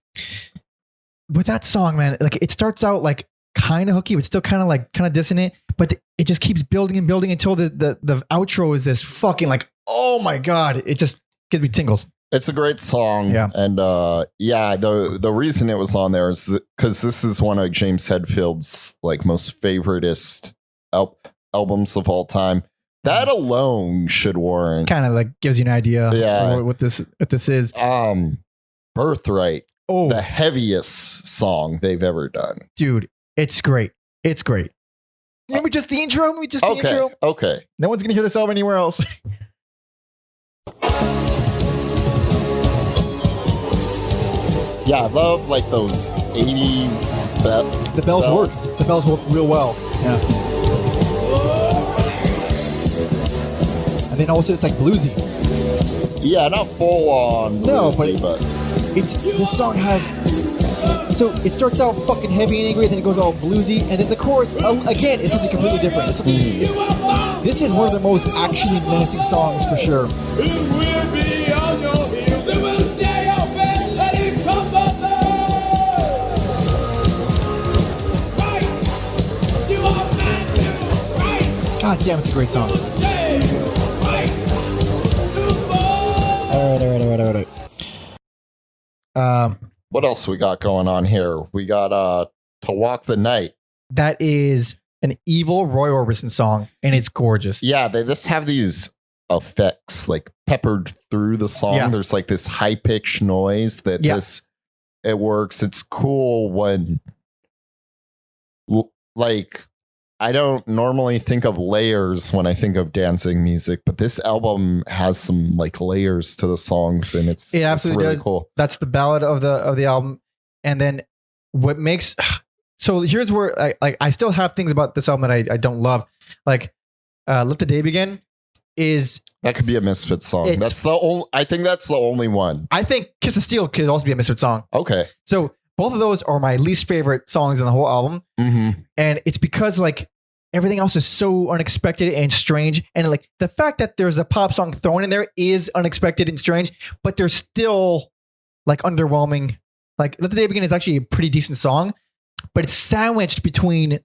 with that song, man, like it starts out like kind of hooky, but still kind of dissonant. But it just keeps building and building until the outro is this fucking like, oh my god, it just gives me tingles. It's a great song. Yeah. And the reason it was on there is because this is one of James Hetfield's like most favoritist albums of all time. That alone should warrant. Kind of like gives you an idea of what this is. Birthright. Oh, the heaviest song they've ever done. Dude, it's great. It's great. Maybe just the intro. The intro. Okay. No one's gonna hear this album anywhere else. Yeah, I love like those 80s the bells work. The bells work real well. Yeah. And then also it's like bluesy. Yeah, not full on bluesy, but this song has, so it starts out fucking heavy and angry, then it goes all bluesy, and then the chorus again is something completely different. This is one of the most actually menacing songs for sure. God damn, it's a great song. All right. What else we got going on here? We got To Walk the Night. That is an evil Roy Orbison song, and it's gorgeous. Yeah, they just have these effects like peppered through the song. Yeah. There's like this high-pitched noise that it works. It's cool when like I don't normally think of layers when I think of Danzig music, but this album has some like layers to the songs, and it absolutely really does. Cool. That's the ballad of the album, and then what makes so here's where I still have things about this album that I don't love, like Let the Day Begin is that could be a Misfits song. That's the only. I think that's the only one. I think Kiss of Steel could also be a Misfits song. Okay, so both of those are my least favorite songs in the whole album, and it's because like everything else is so unexpected and strange. And like the fact that there's a pop song thrown in there is unexpected and strange, but they're still like underwhelming. Like Let the Day Begin is actually a pretty decent song, but it's sandwiched between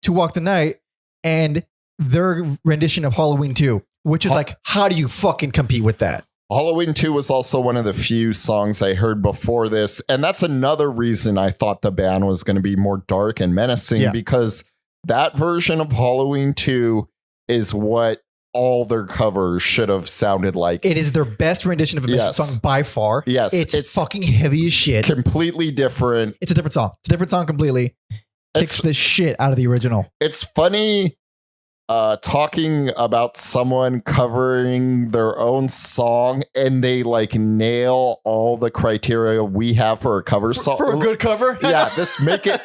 To Walk the Night and their rendition of Halloween 2, which is like, how do you fucking compete with that? Halloween 2 was also one of the few songs I heard before this. And that's another reason I thought the band was going to be more dark and menacing, because that version of Halloween 2 is what all their covers should have sounded like. It is their best rendition of a Misfits song by far. Yes. It's fucking heavy as shit. Completely different. It's a different song. It's a different song completely. Kicks the shit out of the original. It's funny talking about someone covering their own song and they like nail all the criteria we have for a cover song. For a good cover? Yeah, just make it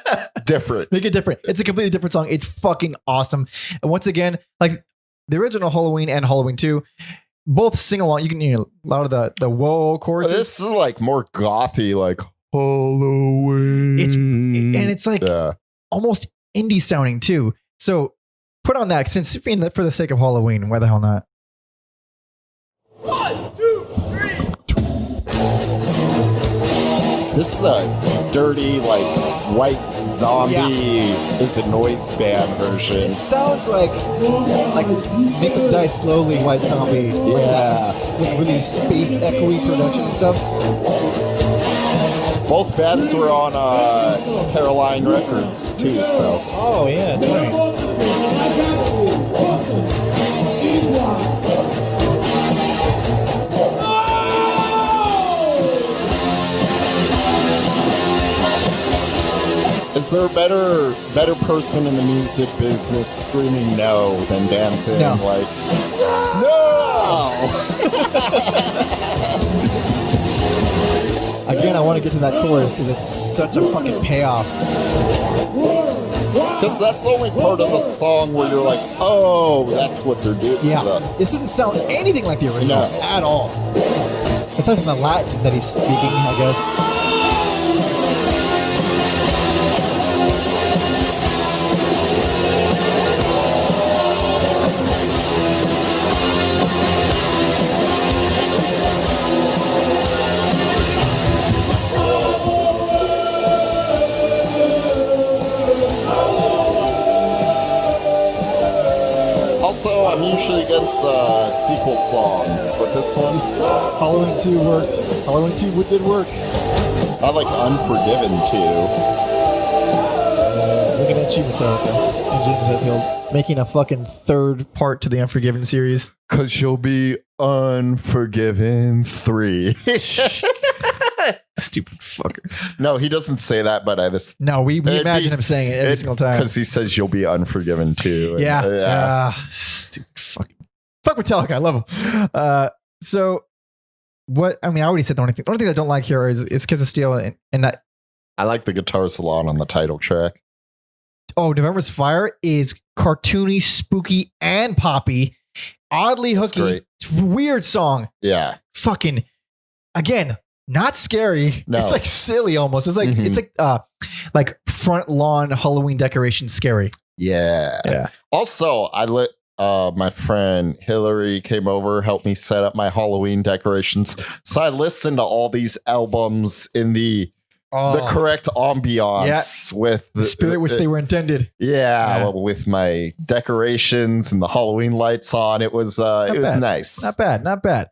different. Make it different. It's a completely different song. It's fucking awesome. And once again, like the original Halloween and Halloween 2, both sing along. You can hear a lot of the whoa choruses. This is like more gothy, like Halloween. It's like almost indie sounding too. So put on that, since for the sake of Halloween, why the hell not? 1, 2, 3. This is the dirty, like, white zombie is a noise band version. It sounds like Make Them Die Slowly, White Zombie. Yeah. Like really space echoey production and stuff. Both bands were on Caroline Records too, so. Oh yeah, that's right. Is there a better person in the music business screaming no than Danzig? No. Like, no! Again, I want to get to that chorus because it's such a fucking payoff. Because that's the only part of the song where you're like, oh, that's what they're doing. Yeah, this doesn't sound anything like the original at all. Aside from the Latin that he's speaking, I guess. Also, I'm usually against sequel songs, but this one... Halloween 2 worked. Halloween 2 did work. I like Unforgiven too. Looking at you, Metallica. James Hetfield making a fucking third part to the Unforgiven series. Because you'll be Unforgiven 3. Stupid fucker. No, he doesn't say that, but No, we imagine him saying it every single time. Because he says you'll be Unforgiven too. Yeah. Stupid fucking. Fuck Metallica. I love him. So, what, I mean, I already said the only thing I don't like here is Kiss of Steel and that. I like the guitar salon on the title track. Oh, November's Fire is cartoony, spooky, and poppy. Oddly hooky. Great. It's a weird song. Yeah. Fucking, again, not scary. No. It's like silly almost. It's like it's like front lawn Halloween decoration scary. Yeah. Yeah. Also, I let my friend Hillary came over, helped me set up my Halloween decorations. So I listened to all these albums in the correct ambiance with the spirit which they were intended. Yeah, well, with my decorations and the Halloween lights on. It was nice. Not bad.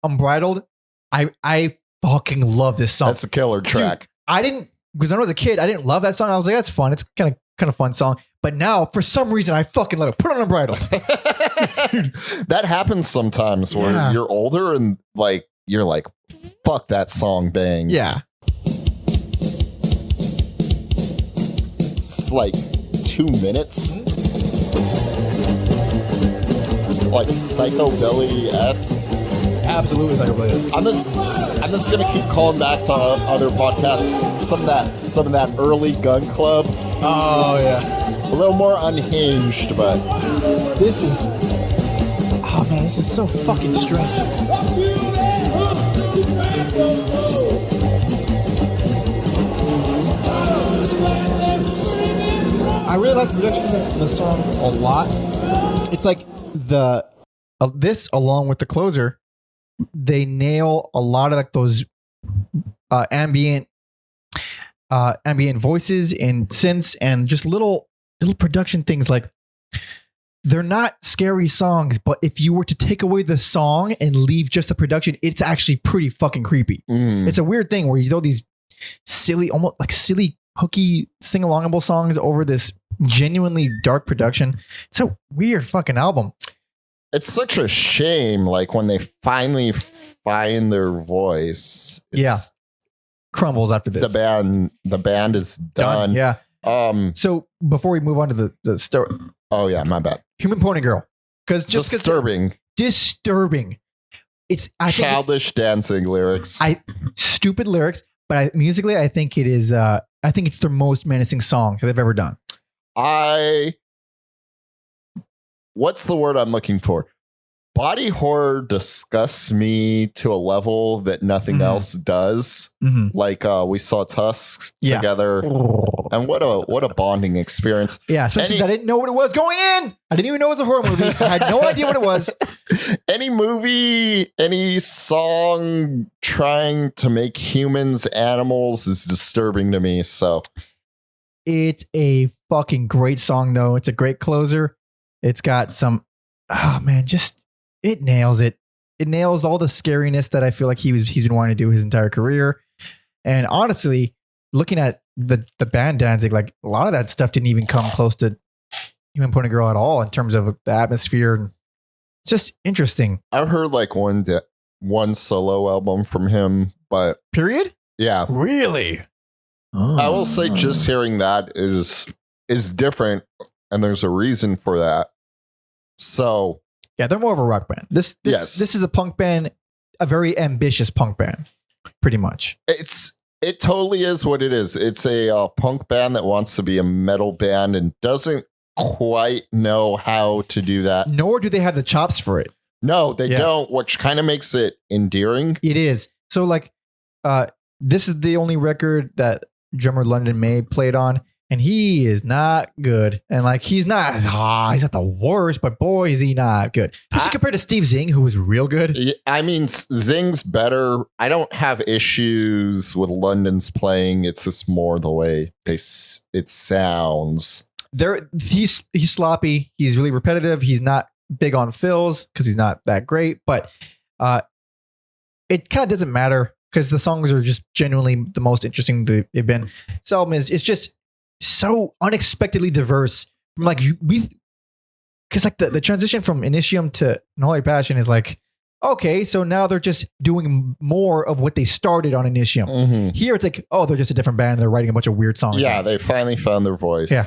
Unbridled. I fucking love this song. That's a killer track. Dude, I didn't, because when I was a kid, I didn't love that song. I was like, that's fun. It's kind of fun song. But now, for some reason, I fucking love it. Put on Unbridled. That happens sometimes where you're older and like you're like, fuck, that song bangs. Yeah. It's like 2 minutes. Like psychobilly-esque. Absolutely psychobilly-esque. I'm just gonna keep calling back to other podcasts. Some of that early Gun Club. Oh yeah. A little more unhinged, but this is so fucking strange. I really like the production of the song a lot. It's like this along with the closer, they nail a lot of like those ambient voices and synths and just little production things. Like, they're not scary songs, but if you were to take away the song and leave just the production, it's actually pretty fucking creepy. It's a weird thing where you throw these silly, almost like silly hooky sing-alongable songs over this genuinely dark production. It's a weird fucking album. It's such a shame, like when they finally find their voice. Crumbles after this. The band is done. Yeah. So before we move on to the story. Oh yeah, my bad. Human Pony Girl. Because just disturbing. It's childish dancing lyrics. Stupid lyrics, but musically, I think it is. I think it's their most menacing song that they've ever done. What's the word I'm looking for? Body horror disgusts me to a level that nothing else does. Like we saw Tusks together, and what a bonding experience. Yeah, especially since I didn't know what it was going in. I didn't even know it was a horror movie. I had no idea what it was. Any movie, any song trying to make humans animals is disturbing to me. So it's a fucking great song, though. It's a great closer. It's got some, it nails it. It nails all the scariness that I feel like he's been wanting to do his entire career. And honestly, looking at the band Danzig, like a lot of that stuff didn't even come close to Human Pony Girl at all in terms of the atmosphere. It's just interesting. I've heard like one solo album from him, but period. Yeah, really. I will say just hearing that is different, and there's a reason for that. So yeah, they're more of a rock band. This is a punk band, a very ambitious punk band, pretty much. It totally is what it is. It's a punk band that wants to be a metal band and doesn't quite know how to do that. Nor do they have the chops for it. No, they don't, which kind of makes it endearing. It is. So like, this is the only record that drummer London May played on, and he is not good. And like, he's not the worst, but boy, is he not good. Especially compared to Steve Zing, who was real good. I mean, Zing's better. I don't have issues with London's playing. It's just more the way it sounds. He's sloppy. He's really repetitive. He's not big on fills because he's not that great, but it kind of doesn't matter because the songs are just genuinely the most interesting they've been. This album it's just so unexpectedly diverse. From like because like the transition from Initium to Unholy Passion is like, okay, so now they're just doing more of what they started on Initium. Mhm. Here it's like, oh, they're just a different band. They're writing a bunch of weird songs. Yeah, they finally found their voice. Yeah.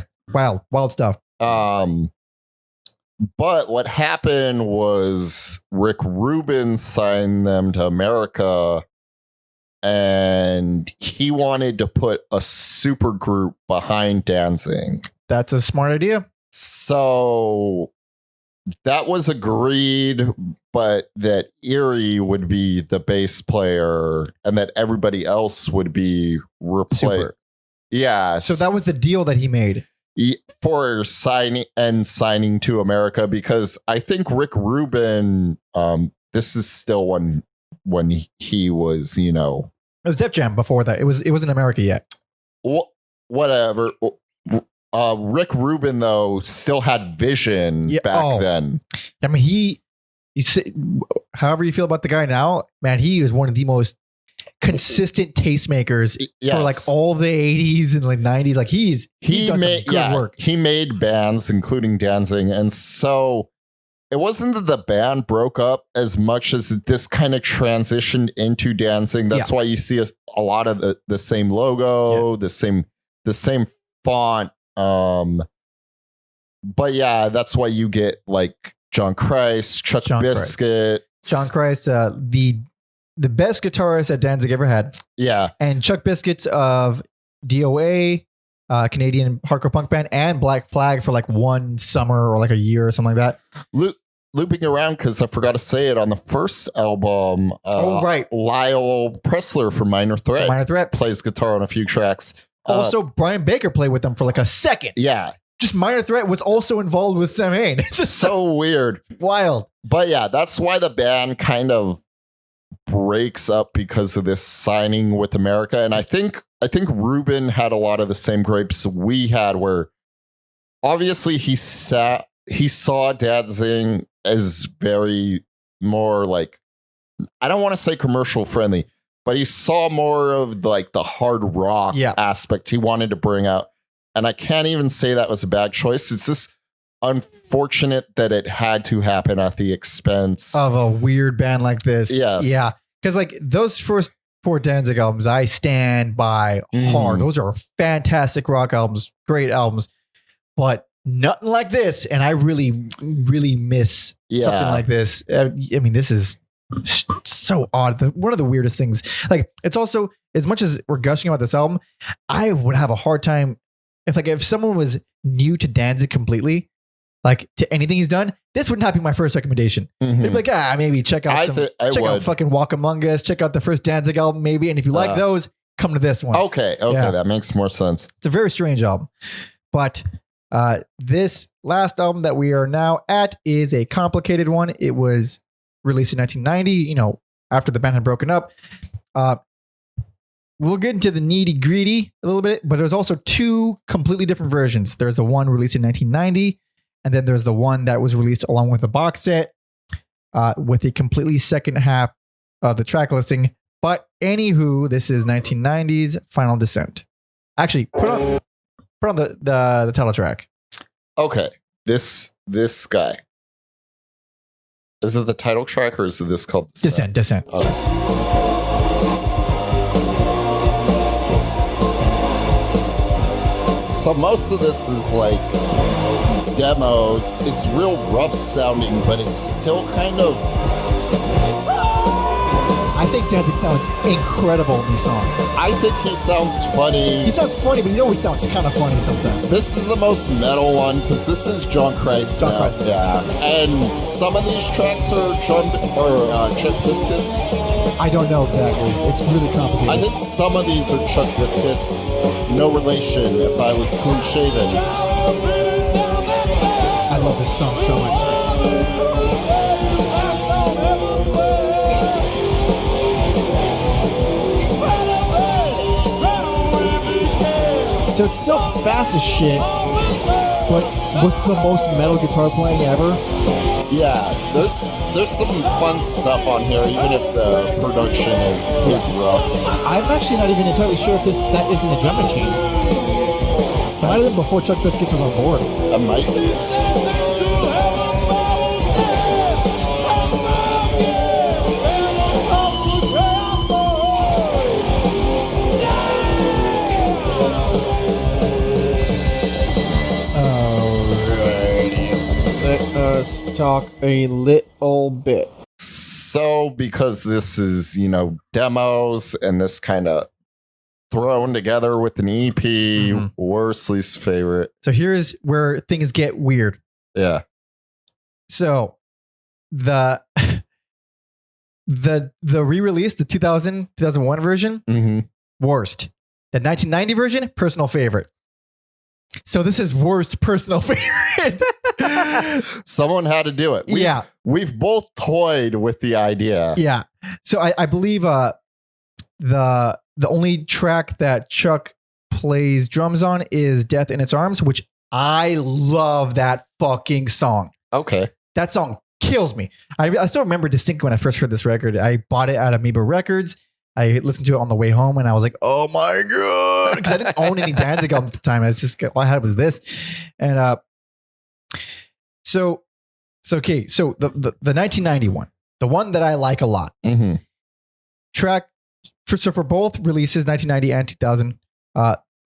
Wild stuff. But what happened was Rick Rubin signed them to America, and he wanted to put a super group behind Danzig. That's a smart idea. So that was agreed, but that Erie would be the bass player and that everybody else would be replaced. Super. Yeah. So that was the deal that he made. For signing to America, because I think Rick Rubin, this is still when he was, It was Def Jam before that. It wasn't America yet. Whatever. Rick Rubin though still had vision back then. I mean, however you feel about the guy now, man, he is one of the most consistent tastemakers for like all the 80s and like 90s. Like he's done some good work. He made bands, including Danzig, and so it wasn't that the band broke up as much as this kind of transitioned into Danzig. That's why you see a lot of the same logo, the same font. But yeah, that's why you get like John Christ, Chuck Biscuit. John Christ, the best guitarist that Danzig ever had. Yeah. And Chuck Biscuits of DOA, Canadian hardcore punk band, and Black Flag for like one summer or like a year or something like that. Looping around, because I forgot to say it, on the first album, Lyle Pressler from Minor Threat plays guitar on a few tracks. Also, Brian Baker played with them for like a second. Yeah. Just Minor Threat was also involved with Samhain. It's just so weird. Wild. But yeah, that's why the band kind of breaks up, because of this signing with America. And I think Rubin had a lot of the same gripes we had, where obviously he saw Danzig as very more like, I don't want to say commercial friendly, but he saw more of like the hard rock aspect he wanted to bring out. And I can't even say that was a bad choice. It's just unfortunate that it had to happen at the expense of a weird band like this. Yes. Yeah. Because like those first 4 Danzig albums, I stand by hard. Those are fantastic rock albums, great albums, but nothing like this. And I really, really miss something like this. I mean, this is so odd. One of the weirdest things. Like, it's also, as much as we're gushing about this album, I would have a hard time if someone was new to Danzig completely, like to anything he's done, this would not be my first recommendation. They'd be like, maybe check out fucking Walk Among Us, check out the first Danzig album, maybe. And if you like those, come to this one. Okay. That makes more sense. It's a very strange album. But this last album that we are now at is a complicated one. It was released in 1990, after the band had broken up. We'll get into the nitty-gritty a little bit, but there's also 2 completely different versions. There's the one released in 1990, and then there's the one that was released along with the box set with a completely second half of the track listing. But anywho, this is 1990's Final Descent. Actually, put on the title track. Okay, this guy. Is it the title track, or is this called Descent? Okay. So most of this is like demos. It's real rough sounding, but it's still kind of... I think Danzig sounds incredible in these songs. I think he sounds funny. He sounds funny, but he always sounds kind of funny sometimes. This is the most metal one, because this is John Christ. Yeah. And some of these tracks are Chuck Biscuits. I don't know exactly. It's really complicated. I think some of these are Chuck Biscuits. No relation, if I was clean shaven. I love this song so much. So it's still fast as shit, but with the most metal guitar playing ever. Yeah, there's some fun stuff on here, even if the production is rough. I'm actually not even entirely sure if that isn't a drum machine. might have been before Chuck Biscuits was on board. I might. Let us talk a little bit. So, because this is, demos and this kind of thrown together with an EP, worst, least favorite. So here's where things get weird. Yeah. So the re-release, the 2001 version, worst. The 1990 version, personal favorite. So this is worst personal favorite. Someone had to do it. We've both toyed with the idea. Yeah. So I believe the only track that Chuck plays drums on is Death in Its Arms, which I love that fucking song. Okay. That song kills me. I still remember distinctly when I first heard this record. I bought it at Amoeba Records. I listened to it on the way home and I was like, oh my God. Because I didn't own any Danzig albums at the time. I was just, all I had was this. And so the 1991, the one that I like a lot. Track, so for both releases, 1990 and 2000,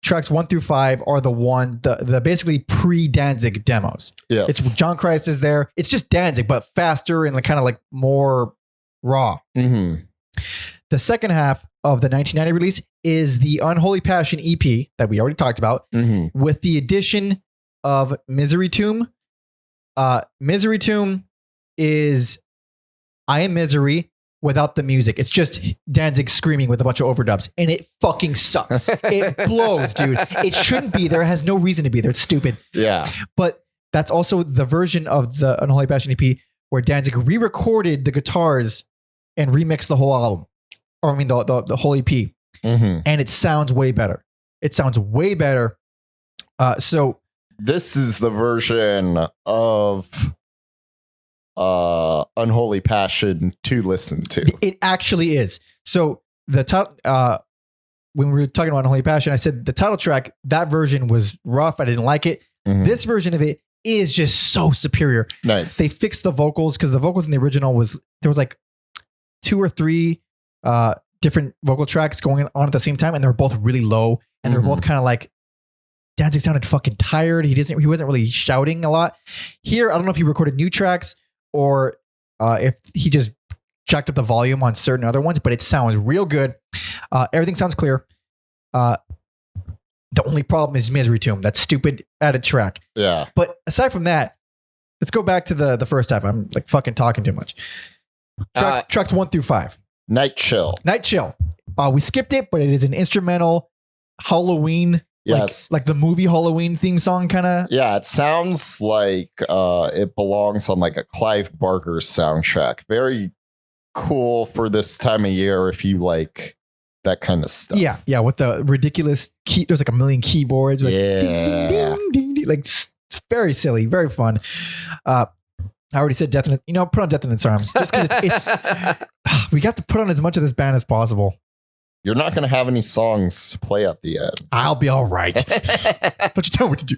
tracks 1 through 5 are the basically pre-Danzig demos. Yes. It's John Christ is there. It's just Danzig, but faster and kind of like more raw. The second half of the 1990 release is the Unholy Passion EP that we already talked about, with the addition of Misery Tomb. Misery Tomb is I Am Misery without the music. It's just Danzig screaming with a bunch of overdubs, and it fucking sucks. It blows, dude. It shouldn't be there. It has no reason to be there. It's stupid. Yeah. But that's also the version of the Unholy Passion EP where Danzig re-recorded the guitars and remixed the whole album. Or I mean the whole EP. And it sounds way better. It sounds way better. So this is the version of Unholy Passion to listen to. It actually is. So the title, when we were talking about Unholy Passion, I said the title track, that version was rough. I didn't like it. This version of it is just so superior. Nice. They fixed the vocals because the vocals in the original there was like 2 or 3 different vocal tracks going on at the same time, and they were both really low, and they were both kind of like Danzig sounded fucking tired. He wasn't really shouting a lot. Here, I don't know if he recorded new tracks or if he just jacked up the volume on certain other ones, but it sounds real good. Everything sounds clear. The only problem is Misery Tomb, that stupid added track. Yeah. But aside from that, let's go back to the first half. I'm like fucking talking too much. Tracks 1 through 5. Night Chill. Night Chill. We skipped it, but it is an instrumental Halloween. Yes. Like the movie Halloween theme song kind of. Yeah, it sounds like it belongs on like a Clive Barker soundtrack. Very cool for this time of year if you like that kind of stuff. Yeah, yeah, with the ridiculous key. There's like a million keyboards. Like, yeah. ding, ding, ding, ding, like it's very silly, very fun. I already said Death in put on Death in Its Arms. Just because it's we got to put on as much of this band as possible. You're not going to have any songs to play at the end. I'll be all right. Don't you tell me what to do.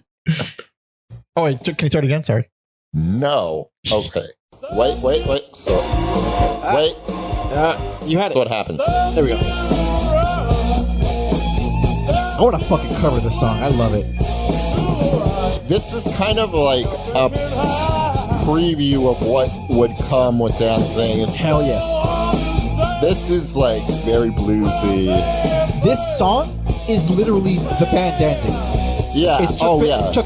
Oh, wait, can you start again? Sorry. No. Okay. Wait. So, wait. You had so it. what happens? There we go. I want to fucking cover this song. I love it. This is kind of like a preview of what would come with Danzig. It's Hell yes. This is like very bluesy. This song is literally the band Danzig. Yeah. It's Chuck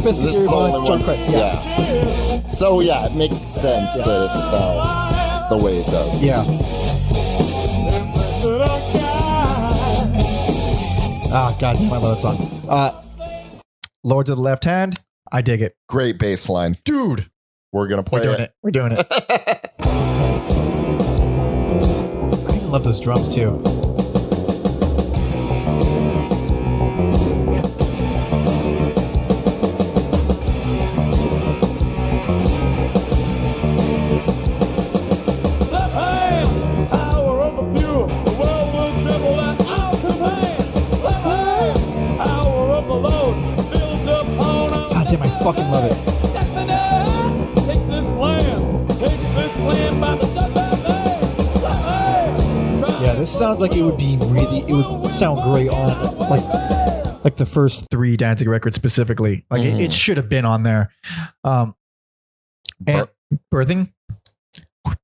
Biscuits, John Christ. Yeah. So yeah, it makes sense that it sounds the way it does. Yeah. Ah, God damn, I love that song. Lords of the Left Hand. I dig it. Great bass line. Dude. We're going to play it. We're doing it. I love those drums too. Power of the Lord, build up. damn, I fucking love it. Take this land by the Yeah, this sounds like it would sound great on like the first 3 Danzig records specifically. Like it should have been on there. And Birthing,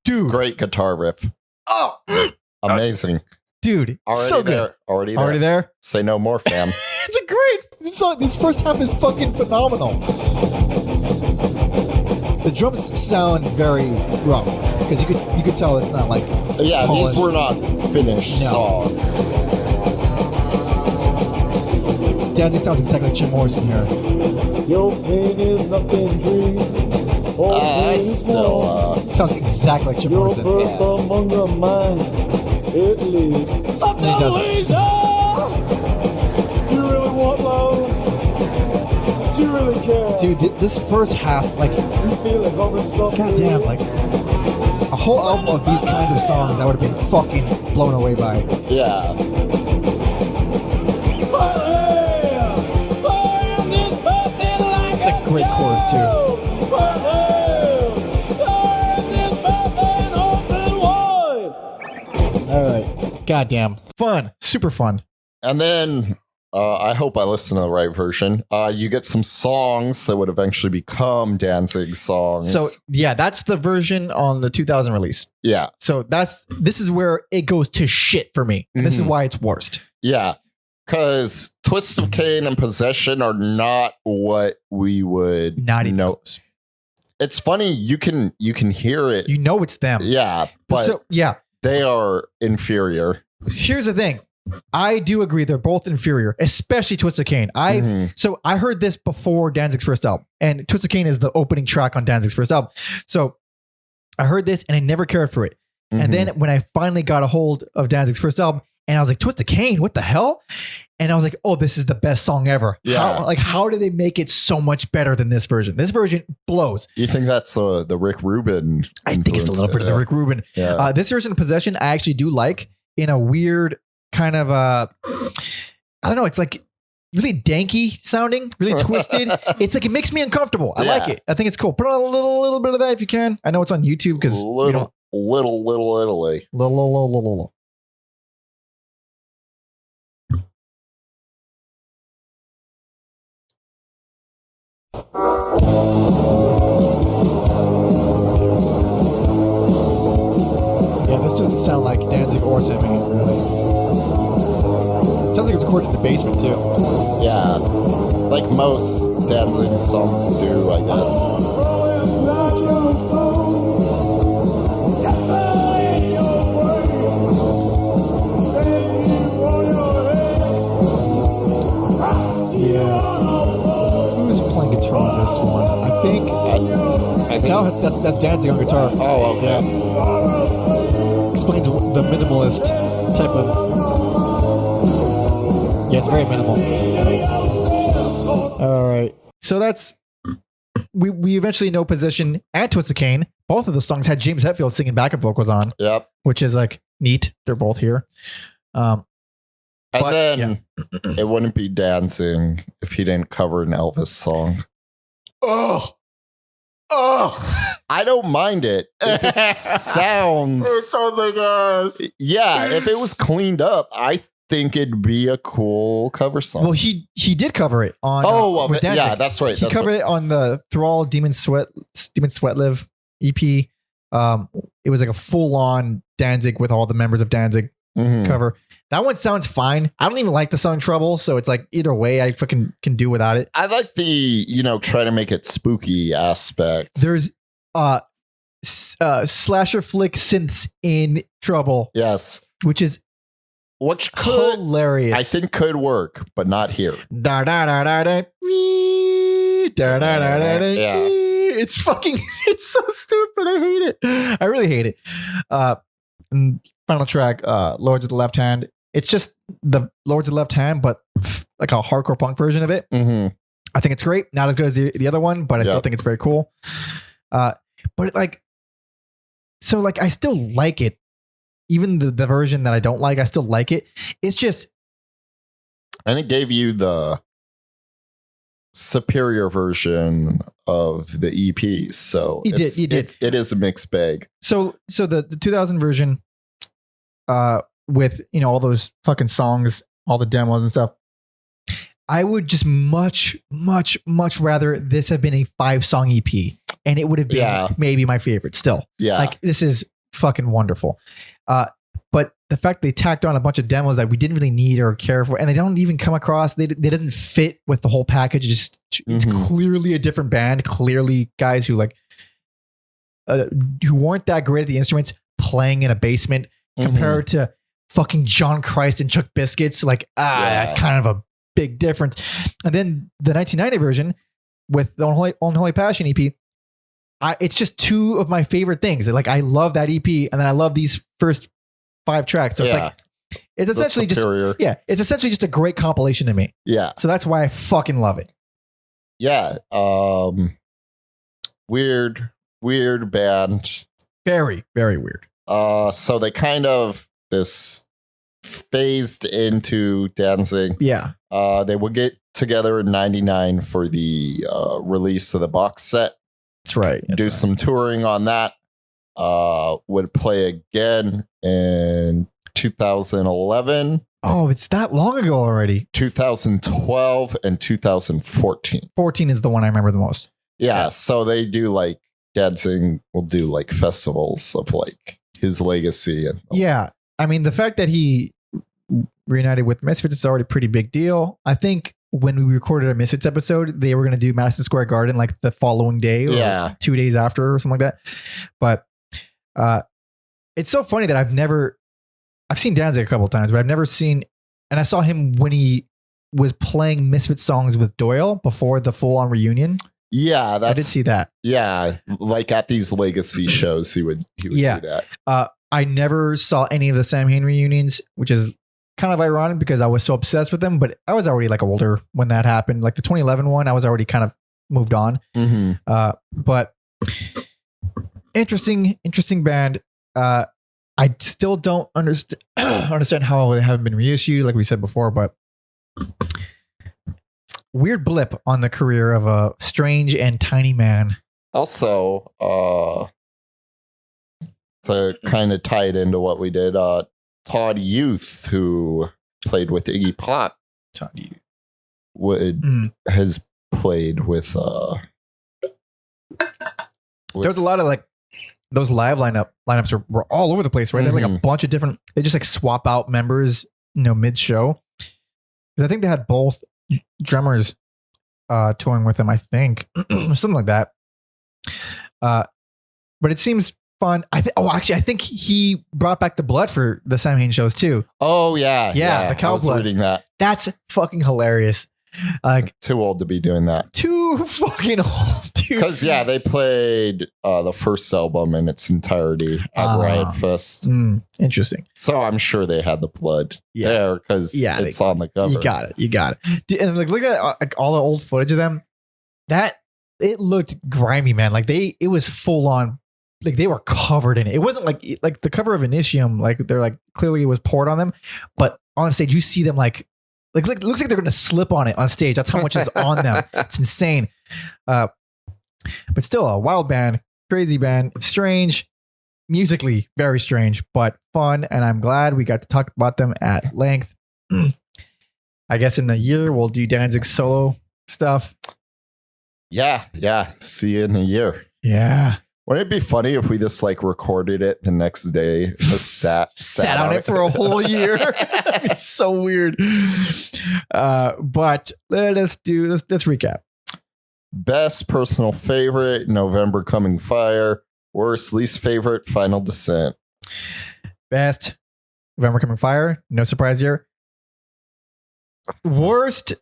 dude, Great guitar riff. oh, Amazing. dude, Already so there. good. Already there. Say no more, fam. It's a great song. This first half is fucking phenomenal. The drums sound very rough because you could tell it's not like Yeah, polished. these were not finished songs. Danzig sounds exactly like Jim Morrison here. Your pain is nothing dream. Sounds exactly like Jim Your Morrison. birth among the mind, it leaves such he a doesn't. leisure. Do you really want love? Do you really care? Dude, this first half, like, You feel it coming something. goddamn, like a whole album of these kinds of songs I would have been fucking blown away by. Yeah. It's a great chorus too. All right, goddamn, fun, super fun. And then I hope I listened to the right version. You get some songs that would eventually become Danzig songs. So yeah, that's the version on the 2000 release. yeah. So this is where it goes to shit for me. And this is Mhm. why it's worst. Yeah. Because Twist of Cain and Possession are not what we would Not even know. close. It's funny, you can hear it. You know it's them. Yeah, but So yeah, they are inferior. here's the thing. I do agree they're both inferior, especially Twist of Cain. Mhm. So I heard this before Danzig's first album, and Twist of Cain is the opening track on Danzig's first album. So I heard this and I never cared for it. Mhm. And then when I finally got a hold of Danzig's first album, and I was like, Twist of Cain, what the hell? And I was like, oh, this is the best song ever. Yeah. How did they make it so much better than this version? This version blows. You think that's the Rick Rubin? I think it's a little bit of the Rick Rubin. Yeah. This version of Possession, I actually do like in a weird kind of, I don't know, it's like really danky sounding, really twisted. It's like, it makes me uncomfortable. I like Yeah. it. I think it's cool. Put on a little bit of that if you can. I know it's on YouTube because we don't. little Italy. Little. Yeah, this doesn't sound like Danzig or Samhain, really. It sounds like it's recorded in the basement, too. Yeah. Like most Danzig songs do, I guess. Yeah. Who's playing guitar on this one? I think I think no, it's- that's Danzig on guitar. Oh, okay. Explains the minimalist type of. Yeah, it's very minimal. All right. So that's we eventually know Possession and Twist of Cain. Both of the songs had James Hetfield singing backup vocals on, Yep. which is like neat. They're both here. And But, then it wouldn't be Danzig if he didn't cover an Elvis song. Oh. I don't mind it. It just sounds. sounds like us. Yeah, if it was cleaned up, I think it'd be a cool cover song. Well, he did cover it on. well, with Danzig. yeah, that's right. He covered it on the Thrall Demon Sweat Live EP. It was like a full on Danzig with all the members of Danzig Mhm. cover. That one sounds fine. I don't even like the song Trouble, so it's like either way, I fucking can do without it. I like the, try to make it spooky aspect. There's slasher flick synths in Trouble, Yes. which is Which could, hilarious. I think could work, but not here. Da, da, da, da, da, wee, da, da, da, da, da, Yeah. wee. It's fucking, it's so stupid. I hate it. I really hate it. And final track, Lords of the Left Hand. It's just the Lords of the Left Hand, but like a hardcore punk version of it. Mm-hmm. I think it's great. Not as good as the other one, but I still Yep. think it's very cool. But like, so like, I still like it. Even the version that I don't like, I still like it. It's just, And it gave you the superior version of the EP. So He did. It is a mixed bag. So the 2000 version, with all those fucking songs, all the demos and stuff, I would just much rather this have been a 5-song EP, and it would have been maybe my favorite still. Yeah. Like, this is fucking wonderful. But the fact they tacked on a bunch of demos that we didn't really need or care for, and they don't even come across, they doesn't fit with the whole package. It's clearly a different band, clearly guys who who weren't that great at the instruments playing in a basement compared to fucking John Christ and Chuck Biscuits. That's kind of a big difference. And then the 1990 version with the Unholy Passion EP, it's just two of my favorite things. Like, I love that EP, and then I love these first 5 tracks. So it's essentially it's essentially just a great compilation to me. Yeah. So that's why I fucking love it. Yeah. Weird band. Very, very weird. So they kind of phased into Danzig. Yeah. They would get together in 99 for the release of the box set. That's right. Do some touring on that. Would play again in 2011. Oh, it's that long ago already. 2012 and 2014. 14 is the one I remember the most. Yeah. So they do Danzig will do festivals of his legacy. Yeah. I mean, the fact that he reunited with Misfits is already a pretty big deal. I think when we recorded a Misfits episode, they were going to do Madison Square Garden the following day or 2 days after or something like that. But it's so funny that I've seen Danzig a couple of times, but I've never seen, and I saw him when he was playing Misfits songs with Doyle before the full-on reunion. Yeah, I did see that. Yeah, at these legacy shows, he would do that. I never saw any of the Samhain reunions, which is kind of ironic because I was so obsessed with them, but I was already older when that happened. The 2011 one, I was already kind of moved on. But interesting band. I still don't understand how they haven't been reissued, like we said before, but weird blip on the career of a strange and tiny man. Also, to kind of tie it into what we did, Todd Youth, who played with Iggy Pop, has played with there's a lot of those live lineups were all over the place, right? They have a bunch of different, they just swap out members, mid-show. Because I think they had both drummers touring with them, I think. Something like that. But it seems fun. I think he brought back the blood for the Samhain shows too. Oh yeah. The cow I was blood. reading that. That's fucking hilarious. Too old to be doing that. Too fucking old, dude. Because they played the first album in its entirety at Riot Fest. Interesting. So I'm sure they had the blood there because it's on the cover. You got it. And look at all the old footage of them. That it looked grimy, man. It was full on. They were covered in it. It wasn't like the cover of Initium. They're clearly it was poured on them, but on stage you see them it looks like they're going to slip on it on stage. That's how much is on them. It's insane. But still a wild band, crazy band, strange, musically very strange, but fun. And I'm glad we got to talk about them at length. I guess in a year we'll do Danzig's solo stuff. Yeah. See you in a year. Yeah. Wouldn't it be funny if we just recorded it the next day, just sat on it for a whole year? That'd be so weird. But let's recap. Best personal favorite, November Coming Fire. Worst, least favorite, Final Descent. Best, November Coming Fire. No surprise here. Worst.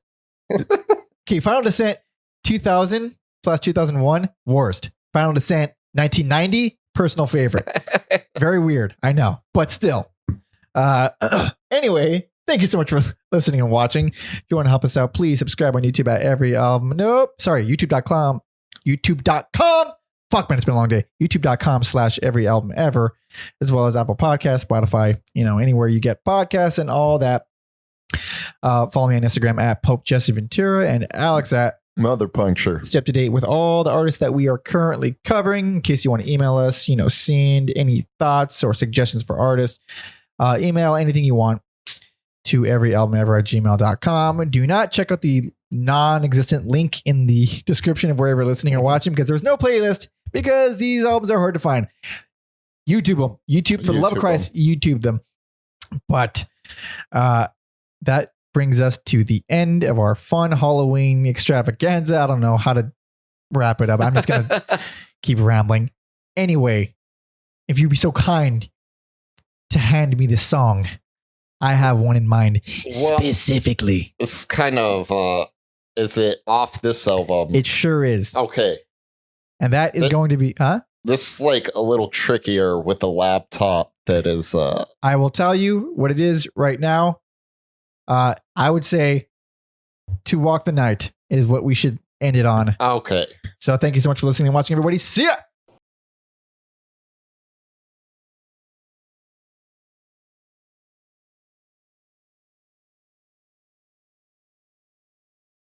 Okay, Final Descent 2000/2001. Worst. Final Descent 1990, personal favorite. Very weird, I know, but still. Anyway, thank you so much for listening and watching. If you want to help us out, please subscribe on YouTube at every album. YouTube.com. Fuck, man, it's been a long day. YouTube.com/every album ever, as well as Apple Podcasts, Spotify, anywhere you get podcasts and all that. Follow me on Instagram at Pope Jesse Ventura and Alex at Mother puncture. Stay up to date with all the artists that we are currently covering. In case you want to email us, send any thoughts or suggestions for artists, email anything you want to everyalbumever@gmail.com. Do not check out the non-existent link in the description of wherever you're listening or watching, because there's no playlist, because these albums are hard to find. YouTube them. For the love of Christ, YouTube them. But that brings us to the end of our fun Halloween extravaganza. I don't know how to wrap it up. I'm just going to keep rambling. Anyway, if you'd be so kind to hand me this song, I have one in mind specifically. It's kind of, is it off this album? It sure is. Okay. And that is going to be, This is like a little trickier with a laptop that is, I will tell you what it is right now. I would say To Walk the Night is what we should end it on. Okay. So thank you so much for listening and watching, everybody. See ya!